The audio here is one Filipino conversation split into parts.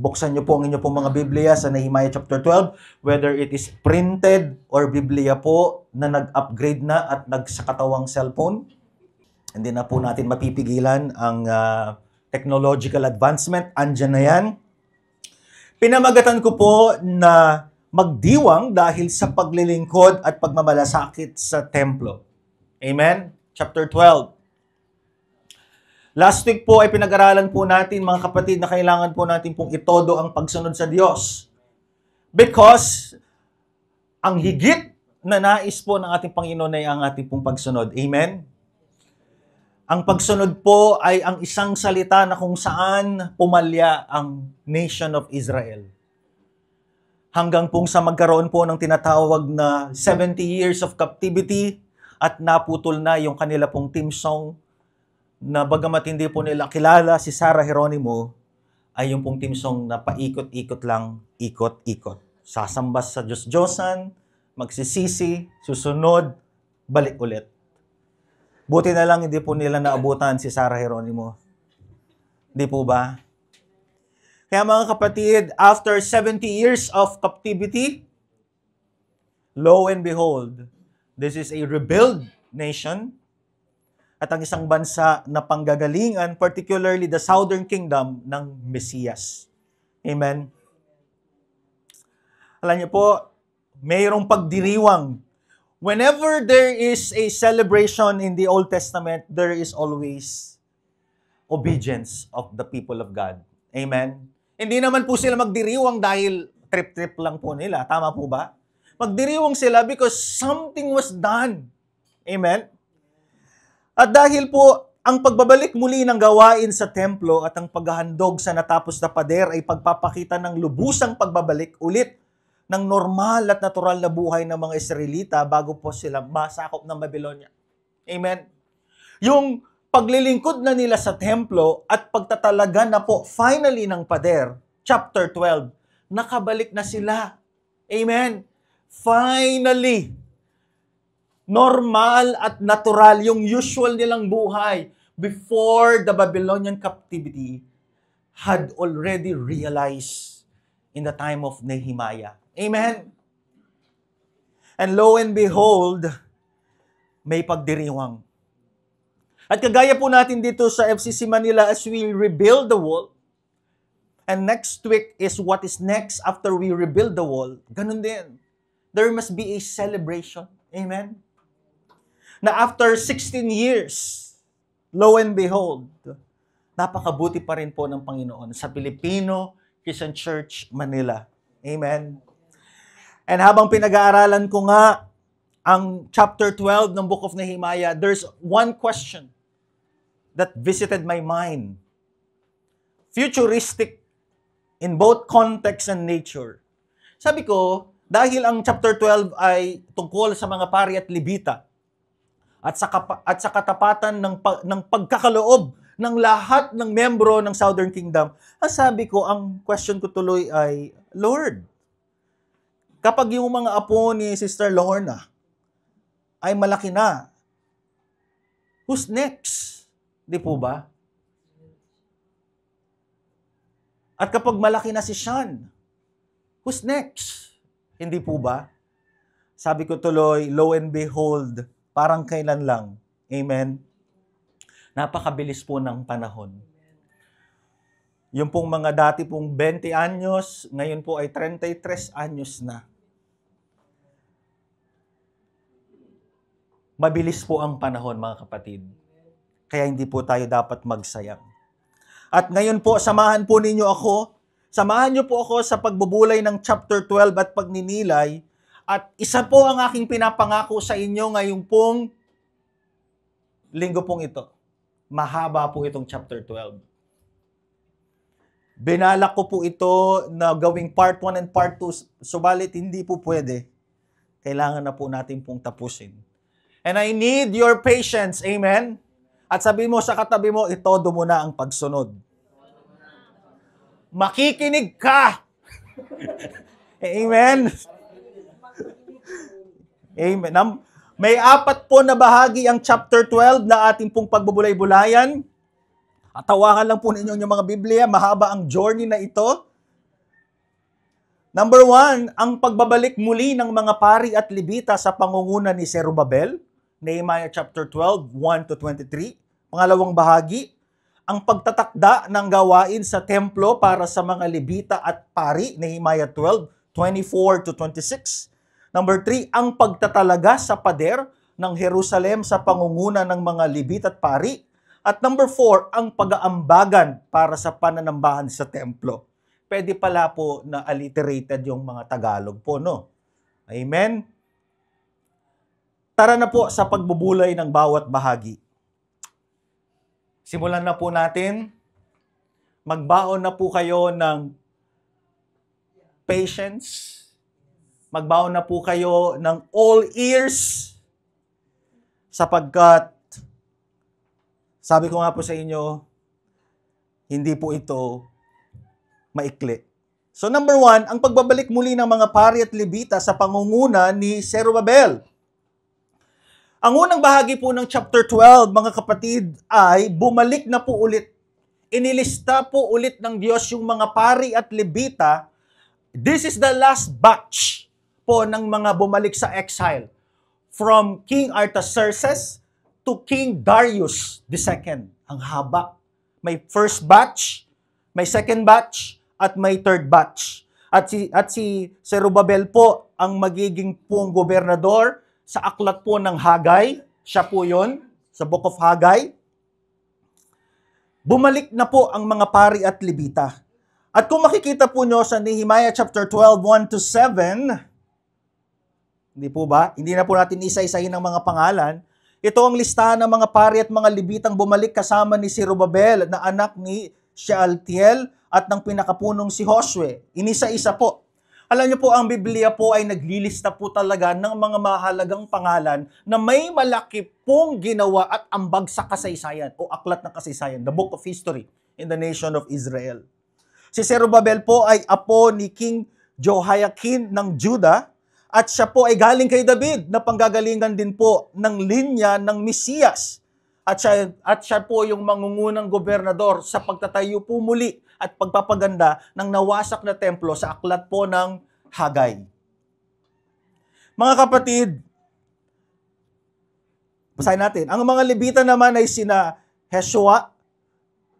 Buksan niyo po ang inyo pong mga Biblia sa Nehemiah chapter 12, whether it is printed or Biblia po na nag-upgrade na at nagsakatawang cellphone. Hindi na po natin mapipigilan ang technological advancement. Andyan na yan. Pinamagatan ko po na magdiwang dahil sa paglilingkod at pagmamalasakit sa templo. Amen? Chapter 12. Last week po ay pinag-aralan po natin, mga kapatid, na kailangan po natin pong itodo ang pagsunod sa Diyos. Because ang higit na nais po ng ating Panginoon ay ang ating pong pagsunod. Amen? Ang pagsunod po ay ang isang salita na kung saan pumalya ang nation of Israel. Hanggang pong sa magkaroon po ng tinatawag na 70 years of captivity at naputol na yung kanila pong theme song na bagamat hindi po nila kilala si Sarah Geronimo, ay yung pong theme song na paikot-ikot lang, ikot-ikot. Sasamba sa Diyos-Diyosan, magsisisi, susunod, balik ulit. Buti na lang hindi po nila naabutan si Sarah Geronimo. Di po ba? Kaya mga kapatid, after 70 years of captivity, lo and behold, this is a rebuilt nation at ang isang bansa na panggagalingan, particularly the southern kingdom ng Mesiyas. Amen? Alam niyo po, mayroong pagdiriwang. Whenever there is a celebration in the Old Testament, there is always obedience of the people of God. Amen? Hindi naman po sila magdiriwang dahil trip-trip lang po nila. Tama po ba? Magdiriwang sila because something was done. Amen? At dahil po, ang pagbabalik muli ng gawain sa templo at ang paghahandog sa natapos na pader ay pagpapakita ng lubusang pagbabalik ulit ng normal at natural na buhay ng mga Israelita bago po sila masakop ng Babylonia. Amen? Yung paglilingkod na nila sa templo at pagtatalaga na po finally ng pader, chapter 12, nakabalik na sila. Amen? Finally! Normal at natural yung usual nilang buhay before the Babylonian captivity had already realized in the time of Nehemiah. Amen? And lo and behold, may pagdiriwang. At kagaya po natin dito sa FCC Manila as we rebuild the wall, and next week is what is next after we rebuild the wall, ganun din. There must be a celebration. Amen? Na after 16 years, lo and behold, napakabuti pa rin po ng Panginoon sa Filipino Christian Church Manila. Amen? And habang pinag-aaralan ko nga ang chapter 12 ng Book of Nehemiah, there's one question that visited my mind. Futuristic in both context and nature. Sabi ko, dahil ang chapter 12 ay tungkol sa mga pari at Levita, at sa katapatan ng pagkakaloob ng lahat ng membro ng Southern Kingdom, sabi ko, ang question ko tuloy ay, Lord, kapag yung mga apo ni Sister Lorna ay malaki na, who's next? Di po ba? At kapag malaki na si Sean, who's next? Hindi po ba? Sabi ko tuloy, lo and behold, parang kailan lang. Amen? Napakabilis po ng panahon. Yung pong mga dati pong 20 anyos, ngayon po ay 33 anyos na. Mabilis po ang panahon, mga kapatid. Kaya hindi po tayo dapat magsayang. At ngayon po, samahan niyo po ako sa pagbubulay ng chapter 12 at pagninilay. At isa po ang aking pinapangako sa inyo ngayong pong linggo pong ito. Mahaba po itong chapter 12. Binalak ko po ito na gawing part 1 and part 2, subalit hindi po pwede. Kailangan na po natin pong tapusin. And I need your patience, amen? At sabi mo sa katabi mo, itodo mo na ang pagsunod. Makikinig ka! Amen? Amen. May 4 po na bahagi ang chapter 12 na ating pong pagbubulay-bulayan. At tawakan lang po ninyo yung mga Biblia. Mahaba ang journey na ito. Number 1, ang pagbabalik muli ng mga pari at Levita sa pangunguna ni Zerubbabel, Nehemiah chapter 12, 1 to 23. Pangalawang bahagi, ang pagtatakda ng gawain sa templo para sa mga Levita at pari, Nehemiah 12, 24 to 26. Number 3, ang pagtatalaga sa pader ng Jerusalem sa pangunguna ng mga Levita at pari. At number 4, ang pag-aambagan para sa pananambahan sa templo. Pwede pala po na alliterated yung mga Tagalog po, no? Amen? Tara na po sa pagbubulay ng bawat bahagi. Simulan na po natin. Magbaon na po kayo ng patience. Magbaon na po kayo ng all ears. Sapagkat, sabi ko nga po sa inyo, hindi po ito maikli. So number 1, ang pagbabalik muli ng mga pari at Levita sa pangunguna ni Zerubbabel. Ang unang bahagi po ng chapter 12, mga kapatid, ay bumalik na po ulit. Inilista po ulit ng Diyos yung mga pari at Levita. This is the last batch po ng mga bumalik sa exile. From King Artaxerxes to King Darius II. Ang haba. May first batch, may second batch, at may third batch. At si Zerubbabel po ang magiging pong gobernador sa aklat po ng Hagay. Siya po yun, sa Book of Hagay. Bumalik na po ang mga pari at Levita. At kung makikita po nyo sa Nehemiah chapter 12, 1 to 7, hindi po ba? Hindi na po natin isa-isahin ang mga pangalan. Ito ang listahan ng mga pari at mga Levitang bumalik kasama ni Zerubbabel na anak ni Shealtiel at ng pinakapunong si Josue. Inisa-isa po. Alam niyo po, ang Biblia po ay naglilista po talaga ng mga mahalagang pangalan na may malaki pong ginawa at ambag sa kasaysayan o aklat ng kasaysayan, the book of history in the nation of Israel. Si Zerubbabel po ay apo ni King Jehoiakim ng Judah at siya po ay galing kay David na panggagalingan din po ng linya ng Mesiyas. At siya po yung mangungunang gobernador sa pagtatayo po muli at pagpapaganda ng nawasak na templo sa aklat po ng Hagay. Mga kapatid, basahin natin. Ang mga Levita naman ay sina Heshua,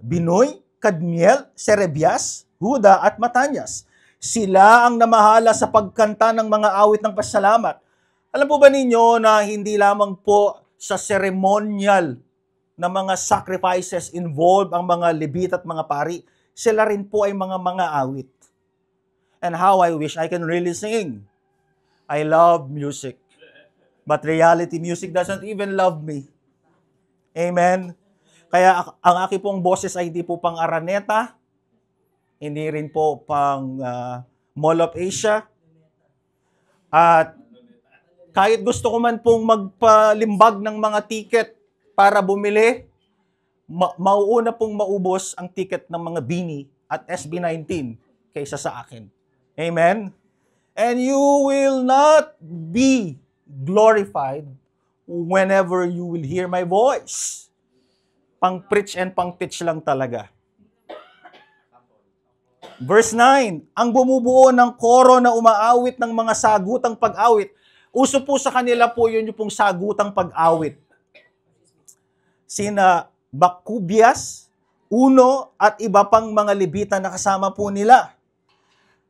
Binoy, Kadmiel, Serebias, Huda at Matanyas. Sila ang namahala sa pagkanta ng mga awit ng pasalamat. Alam po ba ninyo na hindi lamang po sa ceremonial na mga sacrifices involved ang mga Levita at mga pari, sila rin po ay mga awit. And how I wish I can really sing. I love music. But reality music doesn't even love me. Amen? Kaya ang aking pong boses ay hindi po pang Araneta, hindi rin po pang Mall of Asia. At kahit gusto ko man pong magpalimbag ng mga ticket para bumili, mauuna pong maubos ang ticket ng mga Bini at SB19 kaysa sa akin. Amen? And you will not be glorified whenever you will hear my voice. Pang-preach and pang-teach lang talaga. Verse 9, ang bumubuo ng koro na umaawit ng mga sagutang pag-awit. Uso po sa kanila po yun yung pong sagutang pag-awit. Sina Bakubias, Uno, at iba pang mga Levita na kasama po nila.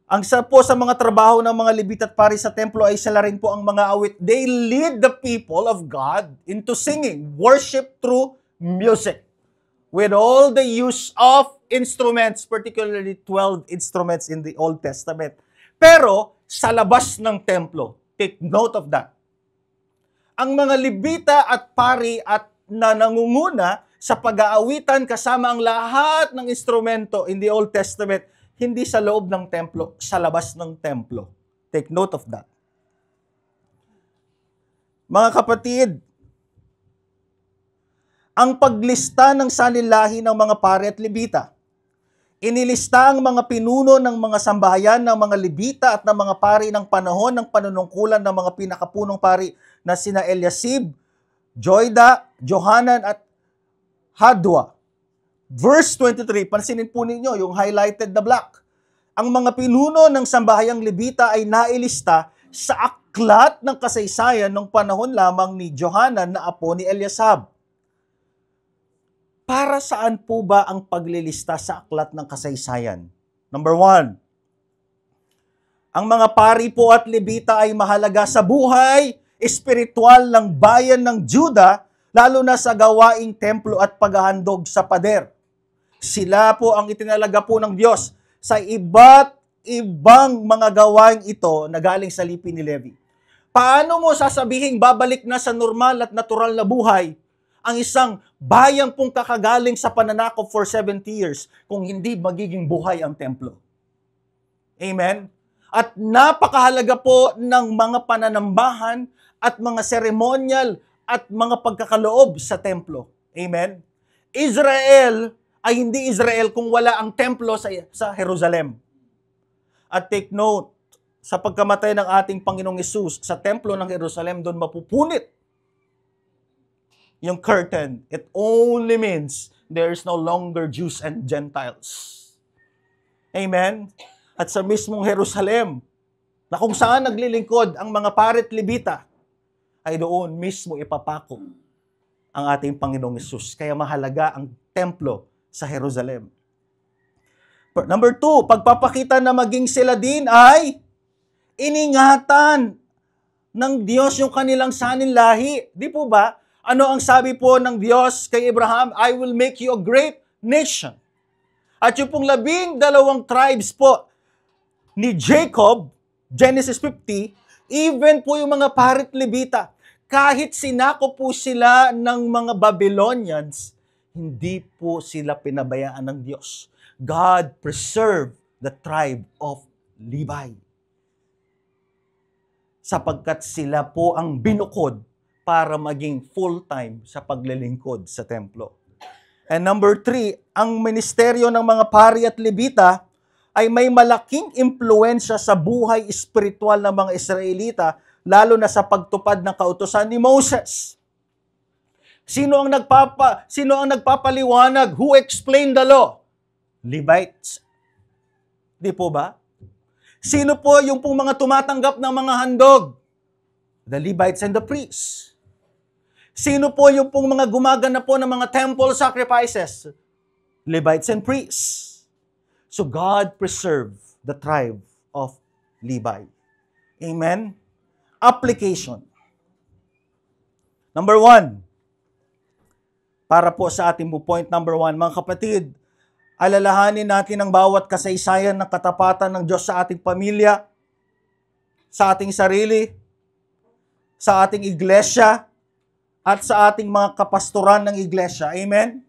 Ang sa po sa mga trabaho ng mga Levita at pari sa templo ay sila rin po ang mga awit. They lead the people of God into singing, worship through music. With all the use of instruments, particularly 12 instruments in the Old Testament. Pero sa labas ng templo, take note of that. Ang mga Levita at pari at na nangunguna sa pag-aawitan kasama ang lahat ng instrumento in the Old Testament, hindi sa loob ng templo, sa labas ng templo. Take note of that. Mga kapatid, ang paglista ng saninlahi ng mga pari at Levita. Inilista ang mga pinuno ng mga sambahayan ng mga Levita at ng mga pari ng panahon ng panunungkulan ng mga pinakapunong pari na sina Eliasib, Joida, Johanan at Hadwa. Verse 23, pansinin po ninyo yung highlighted na black. ang mga pinuno ng sambahayang Levita ay nailista sa aklat ng kasaysayan ng panahon lamang ni Johanan na apo ni Eliasab. Para saan po ba ang paglilista sa aklat ng kasaysayan? Number 1, ang mga pari po at Levita ay mahalaga sa buhay espiritual ng bayan ng Juda, lalo na sa gawaing templo at paghahandog sa pader. Sila po ang itinalaga po ng Diyos sa iba't ibang mga gawain ito na galing sa lipi ni Levi. Paano mo sasabihing babalik na sa normal at natural na buhay ang isang bayang pong kakagaling sa pananakop for 70 years kung hindi magiging buhay ang templo? Amen? At napakahalaga po ng mga pananambahan at mga seremonyal at mga pagkakaloob sa templo. Amen? Israel ay hindi Israel kung wala ang templo sa Jerusalem. At take note, sa pagkamatay ng ating Panginoong Hesus, sa templo ng Jerusalem, doon mapupunit yung curtain. It only means there is no longer Jews and Gentiles. Amen? At sa mismong Jerusalem, na kung saan naglilingkod ang mga parit Levita, ay doon mismo ipapako ang ating Panginoong Hesus. Kaya mahalaga ang templo sa Jerusalem. Number 2, pagpapakita na maging sila din ay iningatan ng Diyos yung kanilang sanin-lahi. Di po ba? Ano ang sabi po ng Diyos kay Abraham? I will make you a great nation. At yung pong 12 tribes po ni Jacob, Genesis 50, even po yung mga parit Levita, kahit sinako po sila ng mga Babylonians, hindi po sila pinabayaan ng Diyos. God preserved the tribe of Levi. Sapagkat sila po ang binukod para maging full-time sa paglilingkod sa templo. And number 3, ang ministeryo ng mga pari at Levita ay may malaking impluensya sa buhay espiritual ng mga Israelita, lalo na sa pagtupad ng kautusan ni Moses. Sino ang nagpapaliwanag? Who explained the law? Levites. Di po ba? Sino po yung pong mga tumatanggap ng mga handog? The Levites and the priests. Sino po yung pong mga gumagana po ng mga temple sacrifices? Levites and priests. So God preserved the tribe of Levi. Amen? Application. Number 1, para po sa ating point number 1, mga kapatid, alalahanin natin ang bawat kasaysayan ng katapatan ng Diyos sa ating pamilya, sa ating sarili, sa ating iglesia, at sa ating mga kapastoran ng iglesia. Amen?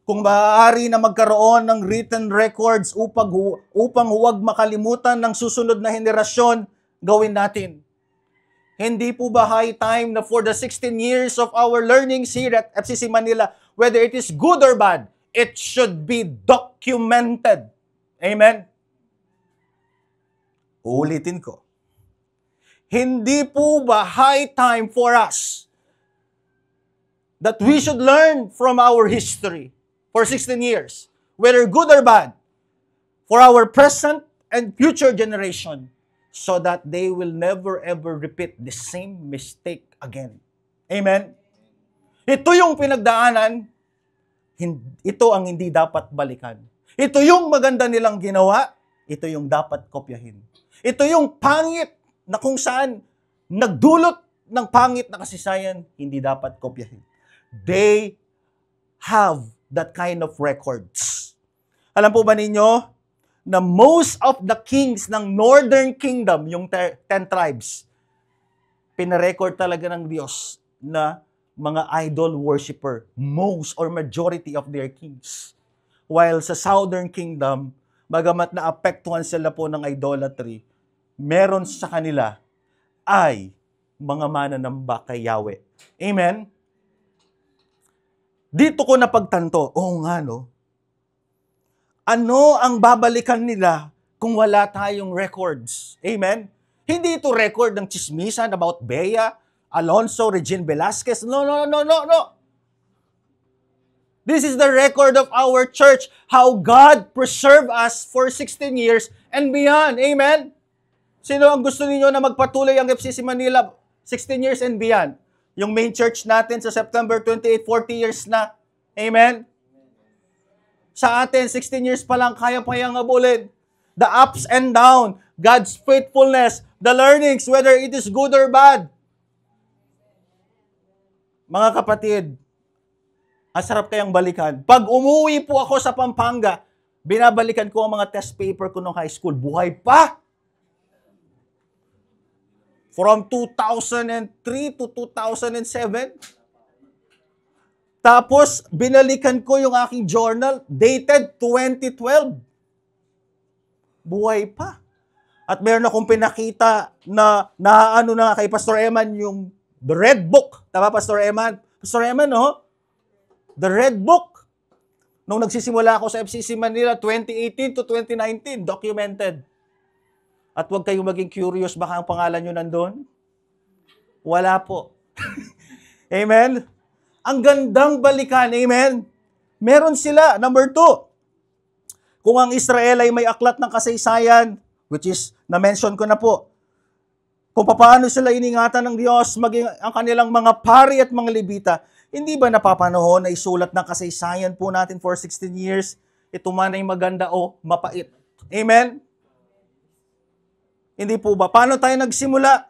Kung maaari na magkaroon ng written records upang huwag makalimutan ng susunod na henerasyon, gawin natin. Hindi po ba high time na for the 16 years of our learnings here at FCC Manila, whether it is good or bad, it should be documented. Amen? Uulitin ko. Hindi po ba high time for us that we should learn from our history for 16 years, whether good or bad, for our present and future generation, so that they will never ever repeat the same mistake again. Amen? Ito yung pinagdaanan, ito ang hindi dapat balikan. Ito yung maganda nilang ginawa, ito yung dapat kopyahin. Ito yung pangit na kung saan nagdulot ng pangit na kasaysayan, hindi dapat kopyahin. They have that kind of records. Alam po ba ninyo na most of the kings ng Northern Kingdom, yung 10 tribes, pinarecord talaga ng Diyos na mga idol worshiper, most or majority of their kings. While sa Southern Kingdom, bagamat naapektuhan sila po ng idolatry, meron sa kanila ay mga mananamba kay Yahweh. Amen? Dito ko napagtanto, nga no, ano ang babalikan nila kung wala tayong records? Amen? Hindi ito record ng chismisan about Bea, Alonso, Regine Velasquez. No. This is the record of our church, how God preserved us for 16 years and beyond. Amen? Sino ang gusto ninyo na magpatuloy ang FCC Manila 16 years and beyond? Yung main church natin sa September 28, 40 years na. Amen? Sa atin, 16 years pa lang, kaya pa yung abulin. The ups and down, God's faithfulness, the learnings, whether it is good or bad. Mga kapatid, ang sarap kayang balikan. Pag umuwi po ako sa Pampanga, binabalikan ko ang mga test paper ko nung high school. Buhay pa! From 2003 to 2007. Tapos, binalikan ko yung aking journal, dated 2012. Buhay pa. At meron akong pinakita na ano na kay Pastor Eman yung The Red Book. Tama, Pastor Eman? Pastor Eman, no? The Red Book. Nung nagsisimula ako sa FCC Manila, 2018 to 2019, documented. At huwag kayong maging curious, baka ang pangalan nyo nandun. Wala po. Amen? Ang gandang balikan, amen? Meron sila, number 2. Kung ang Israel ay may aklat ng kasaysayan, which is, na-mention ko na po, kung paano sila iningatan ng Diyos, maging ang kanilang mga pari at mga Levita, hindi ba napapanahon na isulat ng kasaysayan po natin for 16 years, ito man ay maganda o mapait? Amen? Hindi po ba? Paano tayo nagsimula?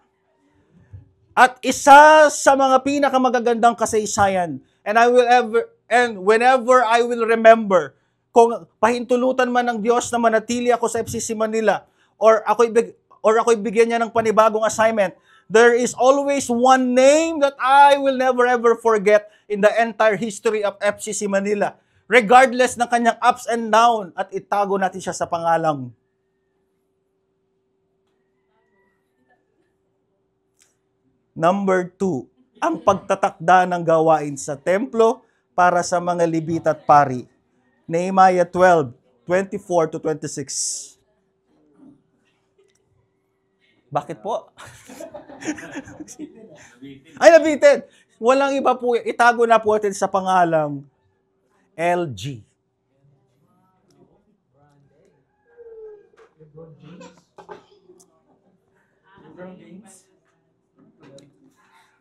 At isa sa mga pinakamagagandang kasaysayan, and whenever I will remember, kung pahintulutan man ng Diyos na manatili ako sa FCC Manila, or ako'y bigyan niya ng panibagong assignment, there is always one name that I will never ever forget in the entire history of FCC Manila. Regardless ng kanyang ups and down, at itago natin siya sa pangalang number 2, ang pagtatakda ng gawain sa templo para sa mga Levita at pari. Nehemiah 12, 24 to 26. Bakit po? Ay, nabitin. Walang iba po. Itago na po natin sa pangalang LG.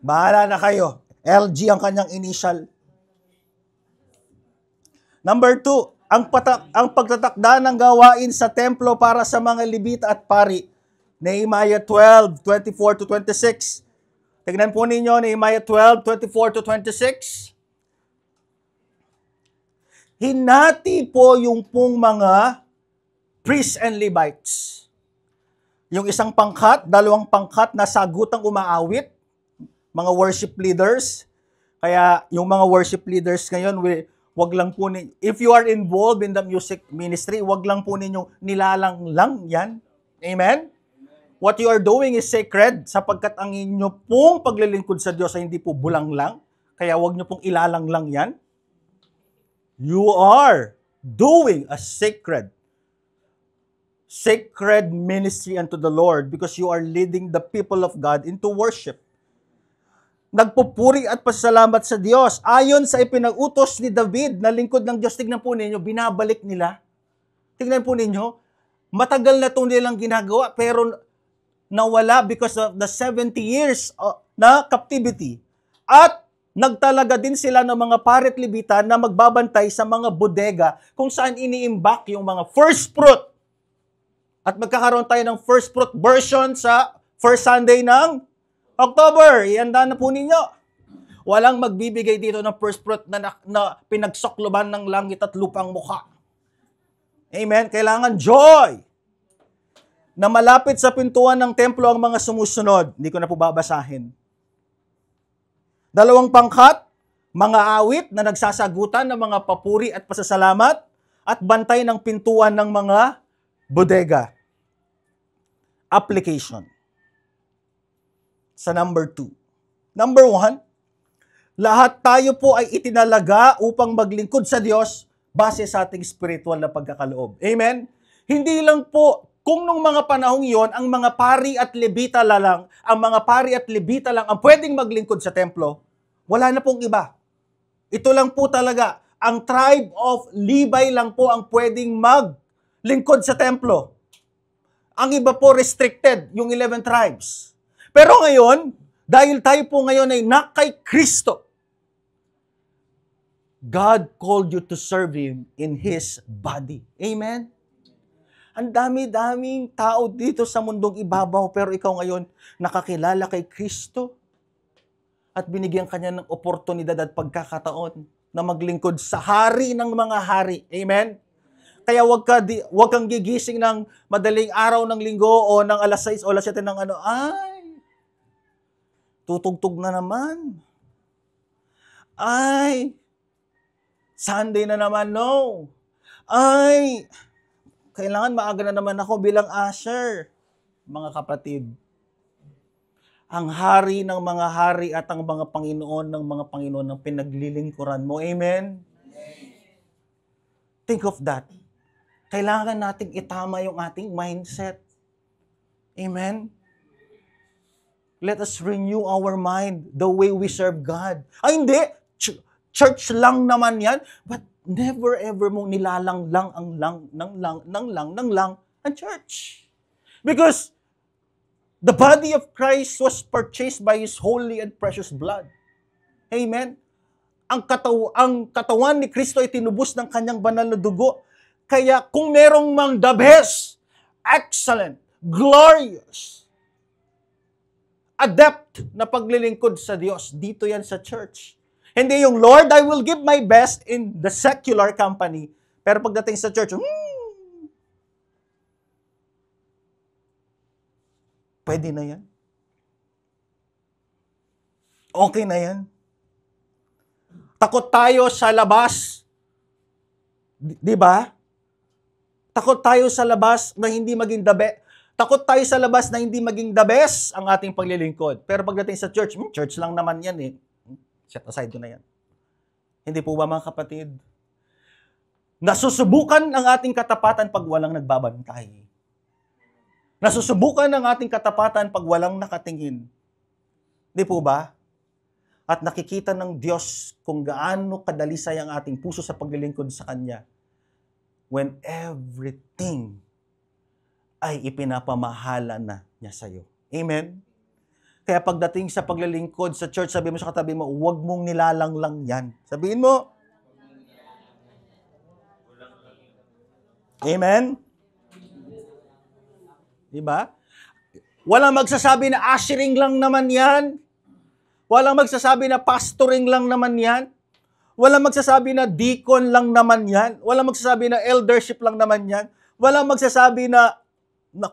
Bahala na kayo. LG ang kanyang initial. Number 2, ang pagtatakda ng gawain sa templo para sa mga Levita at pari. Nehemiah 12, 24 to 26. Tignan po ninyo, Nehemiah 12, 24 to 26. Hinati po yung pong mga priests and Levites. Yung isang pangkat, 2 pangkat na sagutang umaawit, mga worship leaders. Kaya yung mga worship leaders ngayon, wag lang po if you are involved in the music ministry, wag lang po ninyong nilalang lang yan. Amen? What you are doing is sacred sapagkat ang inyo pong paglilingkod sa Diyos ay hindi po bulang lang. Kaya wag nyo pong ilalang lang yan. You are doing a sacred ministry unto the Lord because you are leading the people of God into worship. Nagpupuri at pasasalamat sa Diyos. Ayon sa ipinag-utos ni David na lingkod ng Diyos, tignan po ninyo, binabalik nila. Tignan po ninyo, matagal na itong nilang ginagawa, pero nawala because of the 70 years na captivity. At nagtalaga din sila ng mga parit Levita na magbabantay sa mga bodega kung saan iniimbak yung mga first fruit. At magkakaroon tayo ng first fruit version sa first Sunday ng October. Ihanda na po ninyo. Walang magbibigay dito ng first fruit na pinagsokloban ng langit at lupang mukha. Amen? Kailangan joy. Na malapit sa pintuan ng templo ang mga sumusunod. Hindi ko na po babasahin. 2 pangkat, mga awit na nagsasagutan ng mga papuri at pasasalamat at bantay ng pintuan ng mga bodega. Application. Sa number 2. Number 1, lahat tayo po ay itinalaga upang maglingkod sa Diyos base sa ating spiritual na pagkakaloob. Amen? Hindi lang po kung nung mga panahong yon ang mga pari at Levita lang, ang pwedeng maglingkod sa templo, wala na pong iba. Ito lang po talaga ang tribe of Levi lang po ang pwedeng maglingkod sa templo. Ang iba po restricted, yung 11 tribes. Pero ngayon, dahil tayo po ngayon ay nakay Kristo, God called you to serve Him in His body. Amen? Ang dami-daming tao dito sa mundong ibabaw, pero ikaw ngayon nakakilala kay Kristo at binigyan kanya ng oportunidad at pagkakataon na maglingkod sa hari ng mga hari. Amen? Kaya wag kang gigising ng madaling araw ng linggo o ng alas 6 o alas 7 ng tutugtog na naman. Sunday na naman, no. Kailangan maaga na naman ako bilang usher. Mga kapatid, ang hari ng mga hari at ang mga Panginoon ng mga Panginoon ng pinaglilingkuran mo. Amen? Think of that. Kailangan nating itama yung ating mindset. Amen? Let us renew our mind the way we serve God. Hindi! Church lang naman yan. But never ever mong nilalanglang ang church. Because the body of Christ was purchased by His holy and precious blood. Amen? Ang katawan ni Kristo ay tinubos ng kanyang banal na dugo. Kaya kung merong mang the best, excellent, glorious, adept na paglilingkod sa Diyos, dito yan sa church. Hindi yung, Lord, I will give my best in the secular company. Pero pagdating sa church, pwede na yan. Okay na yan. Takot tayo sa labas. Di ba? Takot tayo sa labas na hindi maging Takot tayo sa labas na hindi maging the best ang ating paglilingkod. Pero pagdating sa church, church lang naman yan eh. Set aside ko na yan. Hindi po ba mga kapatid? Nasusubukan ang ating katapatan pag walang nagbabantay. Nasusubukan ang ating katapatan pag walang nakatingin. Hindi po ba? At nakikita ng Diyos kung gaano kadalisay ang ating puso sa paglilingkod sa Kanya when everything ay ipinapamahala na niya sa iyo. Amen? Kaya pagdating sa paglilingkod sa church, sabi mo sa katabi mo, huwag mong nilalanglang yan. Sabihin mo. Amen? Diba? Walang magsasabi na ushering lang naman yan. Walang magsasabi na pastoring lang naman yan. Walang magsasabi na deacon lang naman yan. Walang magsasabi na eldership lang naman yan. Walang magsasabi na,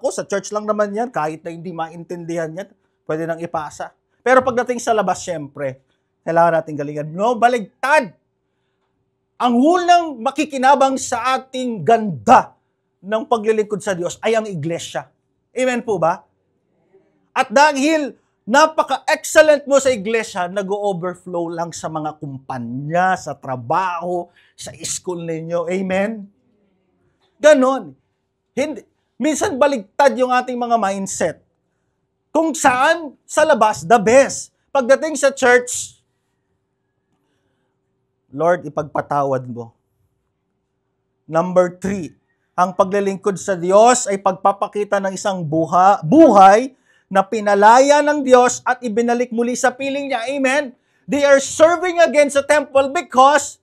sa church lang naman yan, kahit na hindi maintindihan yan, pwede nang ipasa. Pero pagdating sa labas, syempre, kailangan natin galingan. No, baligtad! Ang unang makikinabang sa ating ganda ng paglilingkod sa Diyos ay ang iglesia. Amen po ba? At dahil napaka-excellent mo sa iglesia, nag-overflow lang sa mga kumpanya, sa trabaho, sa school ninyo. Amen? Ganon. Minsan baligtad yung ating mga mindset. Kung saan, sa labas, the best. Pagdating sa church, Lord, ipagpatawad mo. Number 3, ang paglilingkod sa Diyos ay pagpapakita ng isang buhay na pinalaya ng Diyos at ibinalik muli sa piling niya. Amen? They are serving again sa temple because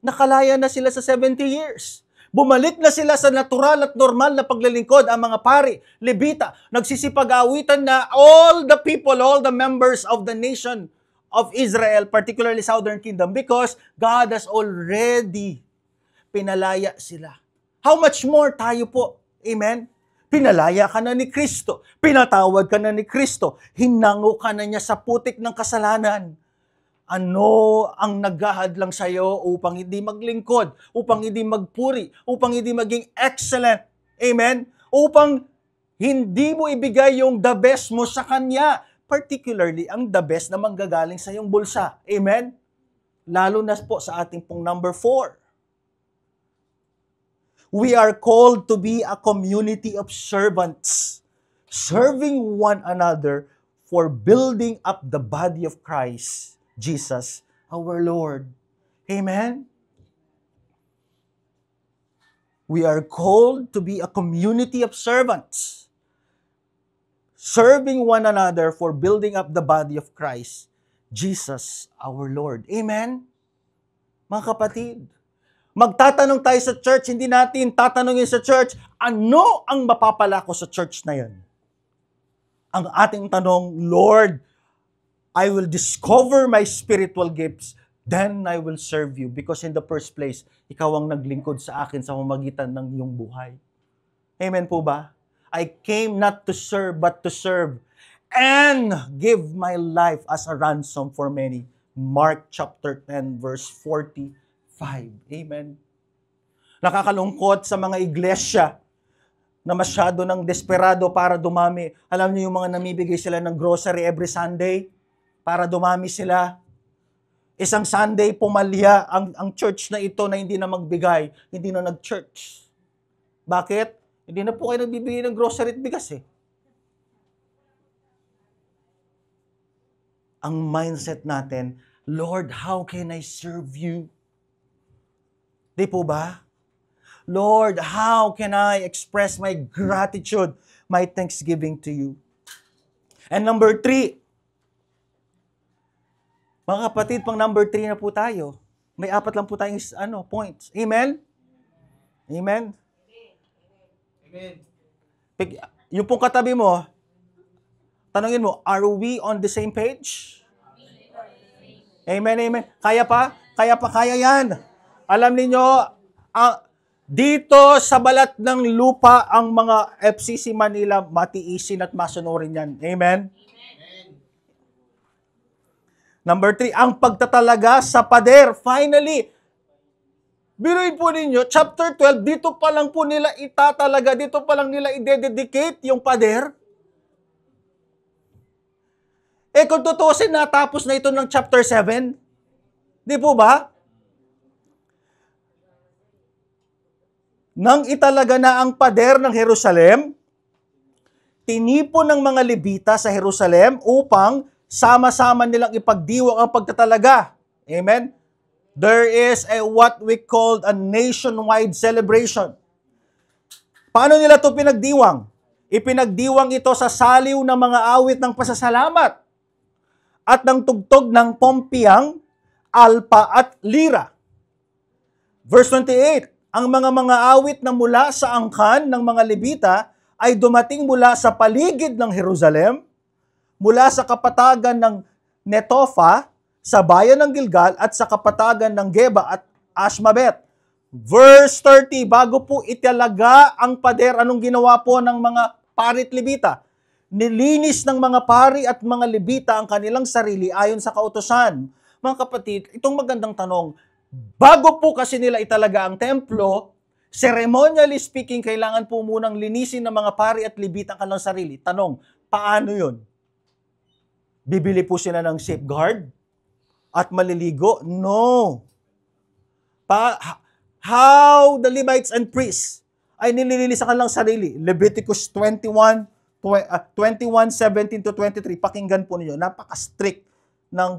nakalaya na sila sa 70 years. Bumalik na sila sa natural at normal na paglilingkod ang mga pari, Levita, nagsisipag-awitan na all the people, all the members of the nation of Israel, particularly Southern Kingdom, because God has already pinalaya sila. How much more tayo po? Amen? Pinalaya ka na ni Kristo. Pinatawad ka na ni Kristo. Hinango ka na niya sa putik ng kasalanan. Ano ang naghahadlang sa iyo upang hindi maglingkod, upang hindi magpuri, upang hindi maging excellent? Amen? Upang hindi mo ibigay yung the best mo sa Kanya, particularly ang the best na manggagaling sa iyong bulsa. Amen? Lalo na po sa ating pong number 4. We are called to be a community of servants, serving one another for building up the body of Christ, Jesus, our Lord. Amen? We are called to be a community of servants, serving one another for building up the body of Christ, Jesus our Lord. Amen? Mga kapatid, magtatanong tayo sa church, hindi natin tatanungin sa church, ano ang mapapala ko sa church na yan? Ang ating tanong, Lord, I will discover my spiritual gifts, then I will serve you. Because in the first place, ikaw ang naglingkod sa akin sa pamamagitan ng iyong buhay. Amen po ba? I came not to serve, but to serve and give my life as a ransom for many. Mark chapter 10, verse 45. Amen. Nakakalungkot sa mga iglesia na masyado ng desperado para dumami. Alam niyo yung mga namibigay sila ng grocery every Sunday para dumami sila. Isang Sunday, pumalya ang church na ito na hindi na magbigay, hindi na nag-church. Bakit? Hindi na po kayo nagbibigay ng grocery at bigas eh. Ang mindset natin, Lord, how can I serve you? Di po ba? Lord, how can I express my gratitude, my thanksgiving to you? And number 3, mga kapatid, pang number 3 na po tayo. May 4 lang po tayong points. Amen? Amen? Amen. Yung pong katabi mo, tanungin mo, are we on the same page? Amen, amen. Kaya pa? Kaya yan. Alam niyo, dito sa balat ng lupa, ang mga FCC Manila matiisin at masunurin yan. Amen? Number 3, ang pagtatalaga sa pader. Finally, biruin po ninyo, chapter 12, dito pa lang po nila itatalaga, dito pa lang nila i-dedicate yung pader. Kung tutusin, natapos na ito ng chapter 7. Di po ba? Nang italaga na ang pader ng Jerusalem, tinipon ng mga Levita sa Jerusalem upang sama-sama nilang ipagdiwang ang pagtatalaga. Amen? There is what we call a nationwide celebration. Paano nila ito pinagdiwang? Ipinagdiwang ito sa saliw ng mga awit ng pasasalamat at ng tugtog ng pompiyang, alpa at lira. Verse 28, ang mga awit na mula sa angkan ng mga Levita ay dumating mula sa paligid ng Jerusalem, mula sa kapatagan ng Netofa, sa bayan ng Gilgal, at sa kapatagan ng Geba at Ashmabet. Verse 30, bago po italaga ang pader, anong ginawa po ng mga pari at Levita? Nilinis ng mga pari at mga Levita ang kanilang sarili ayon sa kautusan. Mga kapatid, itong magandang tanong, bago po kasi nila italaga ang templo, ceremonially speaking, kailangan po munang linisin ng mga pari at Levita ang kanilang sarili. Tanong, paano yun? Bibili po sila ng safeguard at maliligo? No. How the Levites and priests ay nililinis ang kanilang sarili? Leviticus 21:17 to 23. Pakinggan po niyo, napaka-strict ng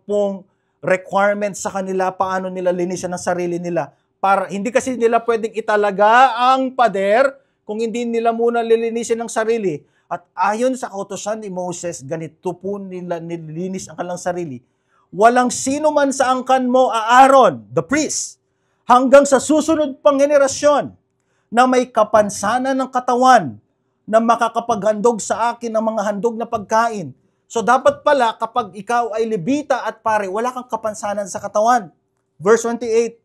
pong requirements sa kanila paano nila linisan ang sarili nila. Para hindi kasi nila pwedeng italaga ang pader kung hindi nila muna lilinisin ang sarili. At ayon sa kautusan ni Moses, ganito po nila nililinis ang kanilang sarili. Walang sino man sa angkan mo, Aaron, the priest, hanggang sa susunod pang henerasyon na may kapansanan ng katawan na makakapaghandog sa akin ng mga handog na pagkain. So dapat pala kapag ikaw ay Levita at pare, wala kang kapansanan sa katawan. Verse 18,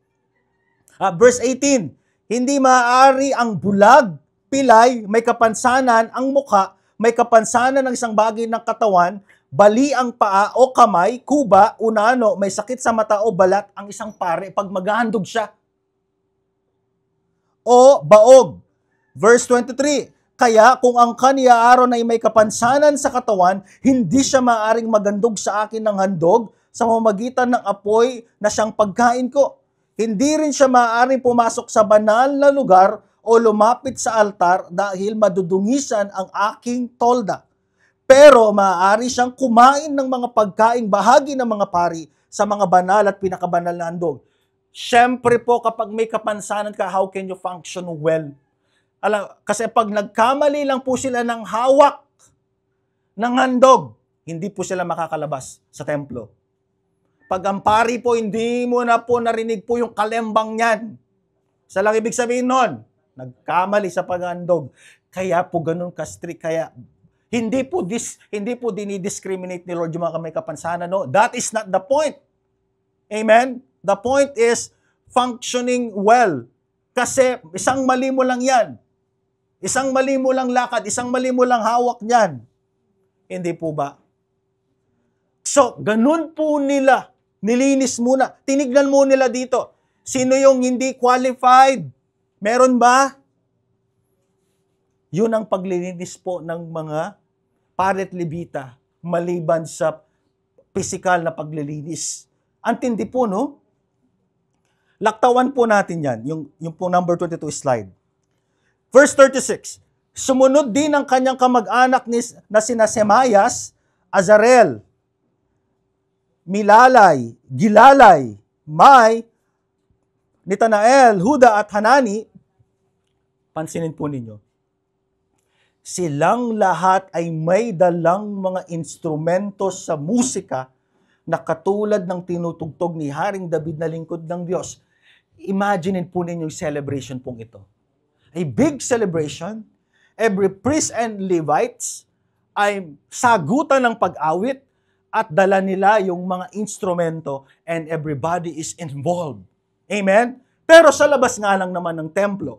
hindi maaari ang bulag, pilay, may kapansanan ang mukha, may kapansanan ng isang bagay ng katawan, bali ang paa o kamay, kuba, unano, may sakit sa mata o balat ang isang pare pag maghahandog siya. O baog. Verse 23, kaya kung ang kaniya Aaron ay may kapansanan sa katawan, hindi siya maaring maghandog sa akin ng handog sa pamamagitan ng apoy na siyang pagkain ko. Hindi rin siya maaaring pumasok sa banal na lugar o lumapit sa altar dahil madudungisan ang aking tolda. Pero maaari siyang kumain ng mga pagkaing bahagi ng mga pari sa mga banal at pinakabanal na handog. Siyempre po, kapag may kapansanan ka, how can you function well? Kasi pag nagkamali lang po sila ng hawak ng handog, hindi po sila makakalabas sa templo. Pag ang pari po, hindi mo na po narinig po yung kalembang niyan. Sa lang ibig sabihin nun, nagkamali sa paghandog. Kaya po ganun ka-strict. Kaya hindi po dinidiscriminate ni Lord yung mga may kapansanan. No? That is not the point. Amen? The point is functioning well. Kasi isang mali mo lang yan. Isang mali mo lang lakad, isang mali mo lang hawak niyan. Hindi po ba? So, ganun po nila. Nilinis muna. Tinignan mo nila dito. Sino yung hindi qualified? Meron ba? Yun ang paglilinis po ng mga paret levita maliban sa physical na paglilinis. Antindi po, no? Laktawan po natin yan. Yung po number 22 slide. Verse 36. Sumunod din ang kanyang kamag-anak na sina Semayas, Azarel, Milalay, Gilalay, May, Netanael, Huda at Hanani. Pansinin po ninyo. Silang lahat ay may dalang mga instrumento sa musika na katulad ng tinutugtog ni Haring David na lingkod ng Diyos. Imagine po ninyo yung celebration pong ito. A big celebration. Every priest and Levites ay sagutan ng pag-awit at dala nila yung mga instrumento and everybody is involved. Amen? Pero sa labas nga lang naman ng templo,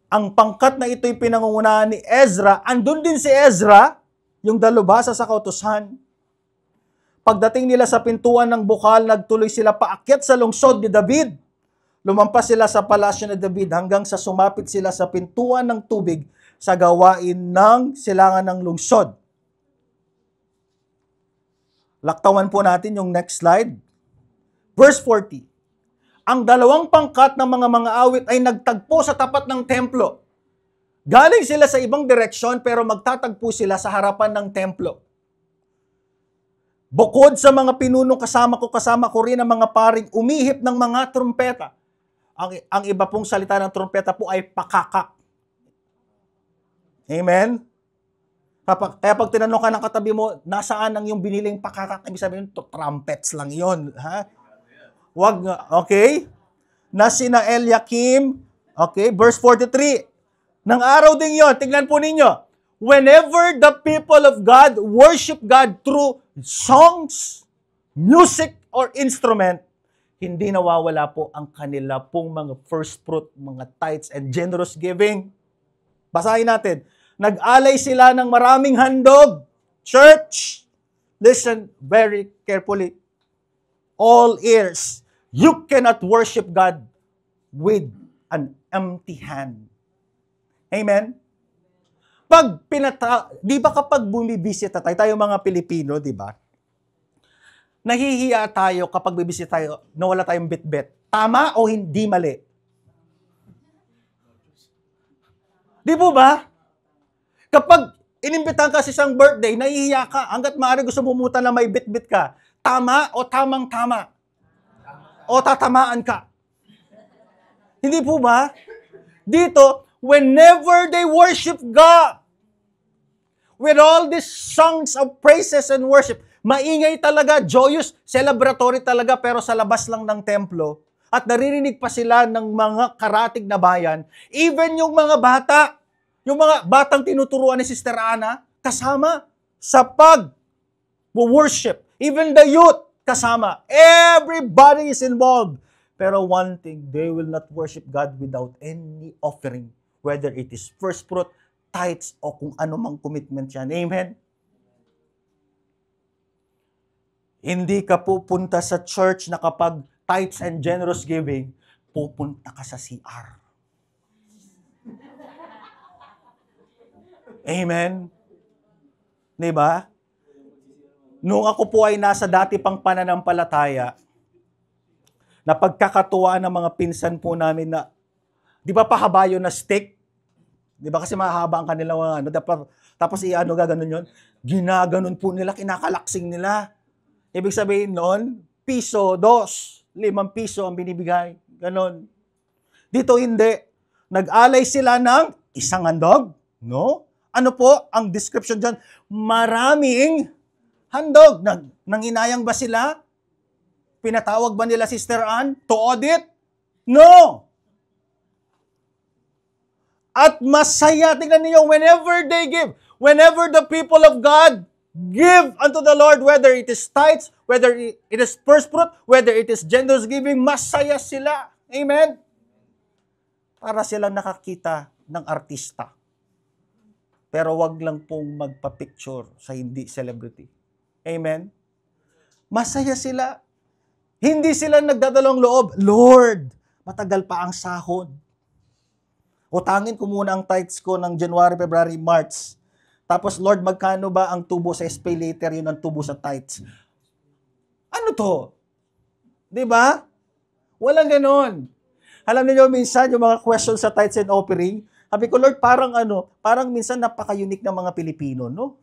ang pangkat na ito'y pinangungunahan ni Ezra, andun din si Ezra, yung dalubhasa sa kautusan. Pagdating nila sa pintuan ng bukal, nagtuloy sila paakyat sa lungsod ni David. Lumampas sila sa palasyo ni David hanggang sa sumapit sila sa pintuan ng tubig sa gawain ng silangan ng lungsod. Laktawan po natin yung next slide. Verse 40. Ang dalawang pangkat ng mga awit ay nagtagpo sa tapat ng templo. Galing sila sa ibang direksyon pero magtatagpo sila sa harapan ng templo. Bukod sa mga pinunong kasama ko rin ang mga paring umihip ng mga trumpeta. Ang iba pong salita ng trumpeta po ay pakakak. Amen? Kaya pag tinanong ka ng katabi mo, nasaan ang yung biniling pakakak? Ibig sabihin, trumpets lang yon, ha? Wag nga, okay? Na sina Eliakim, okay? Verse 43. Nang araw din yon, tingnan po ninyo. Whenever the people of God worship God through songs, music, or instrument, hindi nawawala po ang kanila pong mga first fruit, mga tithes, and generous giving. Basahin natin. Nag-alay sila ng maraming handog. Church, listen very carefully. All ears. You cannot worship God with an empty hand. Amen? Di ba kapag bumibisita tayo mga Pilipino, di ba? Nahihiya tayo kapag bibisita tayo na wala tayong bitbit. Tama o hindi mali? Di po ba? Kapag inimbitahan ka sa isang birthday, nahihiya ka. Hanggat maaari gusto bumuta na may bitbit ka. Tama o tamang-tama? O tatamaan ka? Hindi po ba? Dito, whenever they worship God, with all these songs of praises and worship, maingay talaga, joyous, celebratory talaga, pero sa labas lang ng templo. At naririnig pa sila ng mga karatig na bayan. Even yung mga bata, yung mga batang tinuturuan ni Sister Ana, kasama sa pag-worship. Even the youth, kasama. Everybody is involved. Pero one thing, they will not worship God without any offering. Whether it is first fruit, tithes, o kung ano mang commitment yan. Amen? Hindi ka pupunta sa church na kapag tithes and generous giving, pupunta ka sa CR. Amen? Diba? Nung ako po ay nasa dati pang pananampalataya, na pagkakatuwa ng mga pinsan po namin na, di ba pahaba yun na stick? Di ba kasi mahaba ang kanilang ano, tapos gaganon yun? Ginaganon po nila, kinakalaksing nila. Ibig sabihin noon, piso, 2, 5 piso ang binibigay. Ganon. Dito hindi. Nag-alay sila ng isang handog. No? Ano po ang description dyan? Maraming handog. Nanginayang ba sila? Pinatawag ba nila Sister Ann to audit? No! At masaya, tingnan niyo, whenever they give, whenever the people of God give unto the Lord, whether it is tithes, whether it is first fruit, whether it is generous giving, masaya sila. Amen? Para silang nakakita ng artista. Pero wag lang pong magpa-picture sa hindi celebrity. Amen? Masaya sila. Hindi sila nagdadalawang loob. Lord, matagal pa ang sahod. Utangin ko muna ang tithes ko ng January, February, March. Tapos, Lord, magkano ba ang tubo sa SPay later, yun ang tubo sa tithes? Ano to? Diba? Walang ganon. Alam niyo minsan, yung mga questions sa tithes and offering, sabi ko, Lord, parang minsan napaka-unique ng mga Pilipino, no?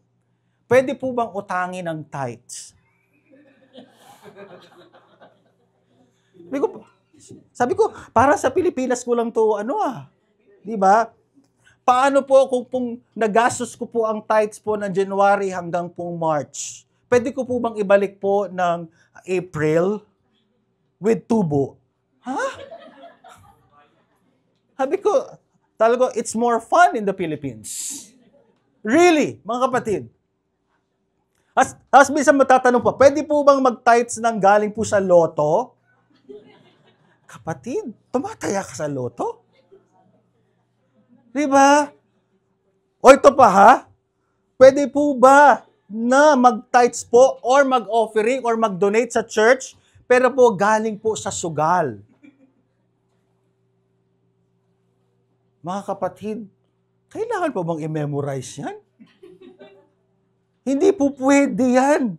Pwede po bang utangin ang tithes? Sabi ko, para sa Pilipinas ko lang to, di ba? Paano po kung nagastos ko po ang tithes po ng January hanggang pong March? Pwede ko po bang ibalik po ng April with tubo? Ha? Sabi ko, talaga, it's more fun in the Philippines. Really, mga kapatid. Tapos minsan matatanong pa, pwede po bang mag-tithes ng galing po sa loto? Kapatid, tumataya ka sa loto? Diba? O ito pa ha, pwede po ba na mag-tithes po or mag-offering or mag-donate sa church, pero po galing po sa sugal? Mga kapatid, kailangan po bang i-memorize yan? Hindi po pwede yan.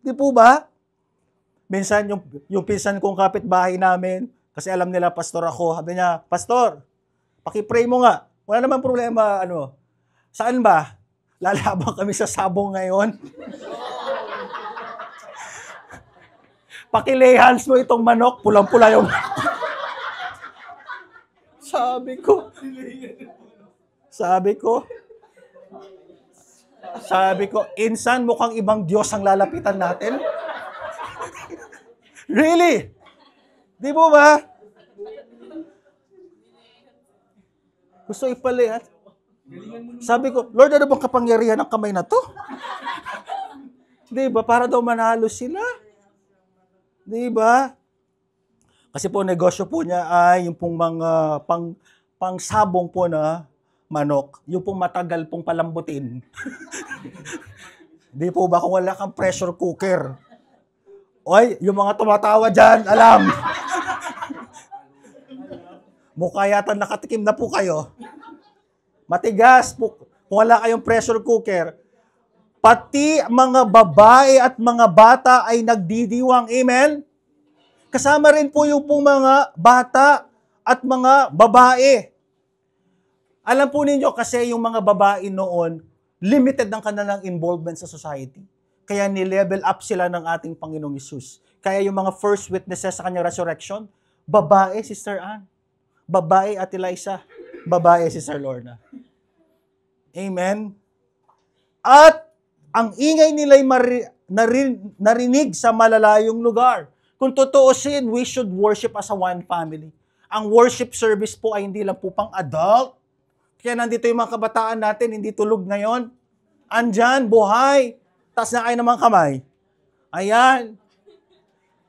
Di po ba? Minsan yung pinsan kong kapitbahay namin, kasi alam nila pastor ako, sabi niya, Pastor, paki-pray mo nga. Wala naman problema, Saan ba? Lalabang kami sa sabong ngayon. Paki-lay hands mo itong manok, pulang-pula yung Sabi ko, insan mukhang ibang Diyos ang lalapitan natin. Really? Di po ba? Gusto ipalihat. Sabi ko, Lord, ano bang kapangyarihan ng kamay na to? Di ba? Para daw manalo sila. Di ba? Kasi po, negosyo po niya ay yung pong mga pang-sabong po na manok. Yung pong matagal pong palambutin. Di po ba kung wala kang pressure cooker? Oy, yung mga tumatawa dyan, alam. Mukha yata nakatikim na po kayo. Matigas po. Kung wala kayong pressure cooker, pati mga babae at mga bata ay nagdidiwang. Amen? Kasama rin po yung pong mga bata at mga babae. Alam po ninyo kasi yung mga babae noon, limited ang kanilang involvement sa society. Kaya ni-level up sila ng ating Panginoong Hesus. Kaya yung mga first witnesses sa kanyang resurrection, babae, Sister Ann. Babae, Ate Liza. Babae, Sister Lorna. Amen? At ang ingay nila'y narinig sa malalayong lugar. Kung tutuusin, we should worship as a one family. Ang worship service po ay hindi lang po pang adult. Kaya nandito yung mga kabataan natin, hindi tulog ngayon. Andyan, buhay. Taas na kayo ng mga kamay. Ayan.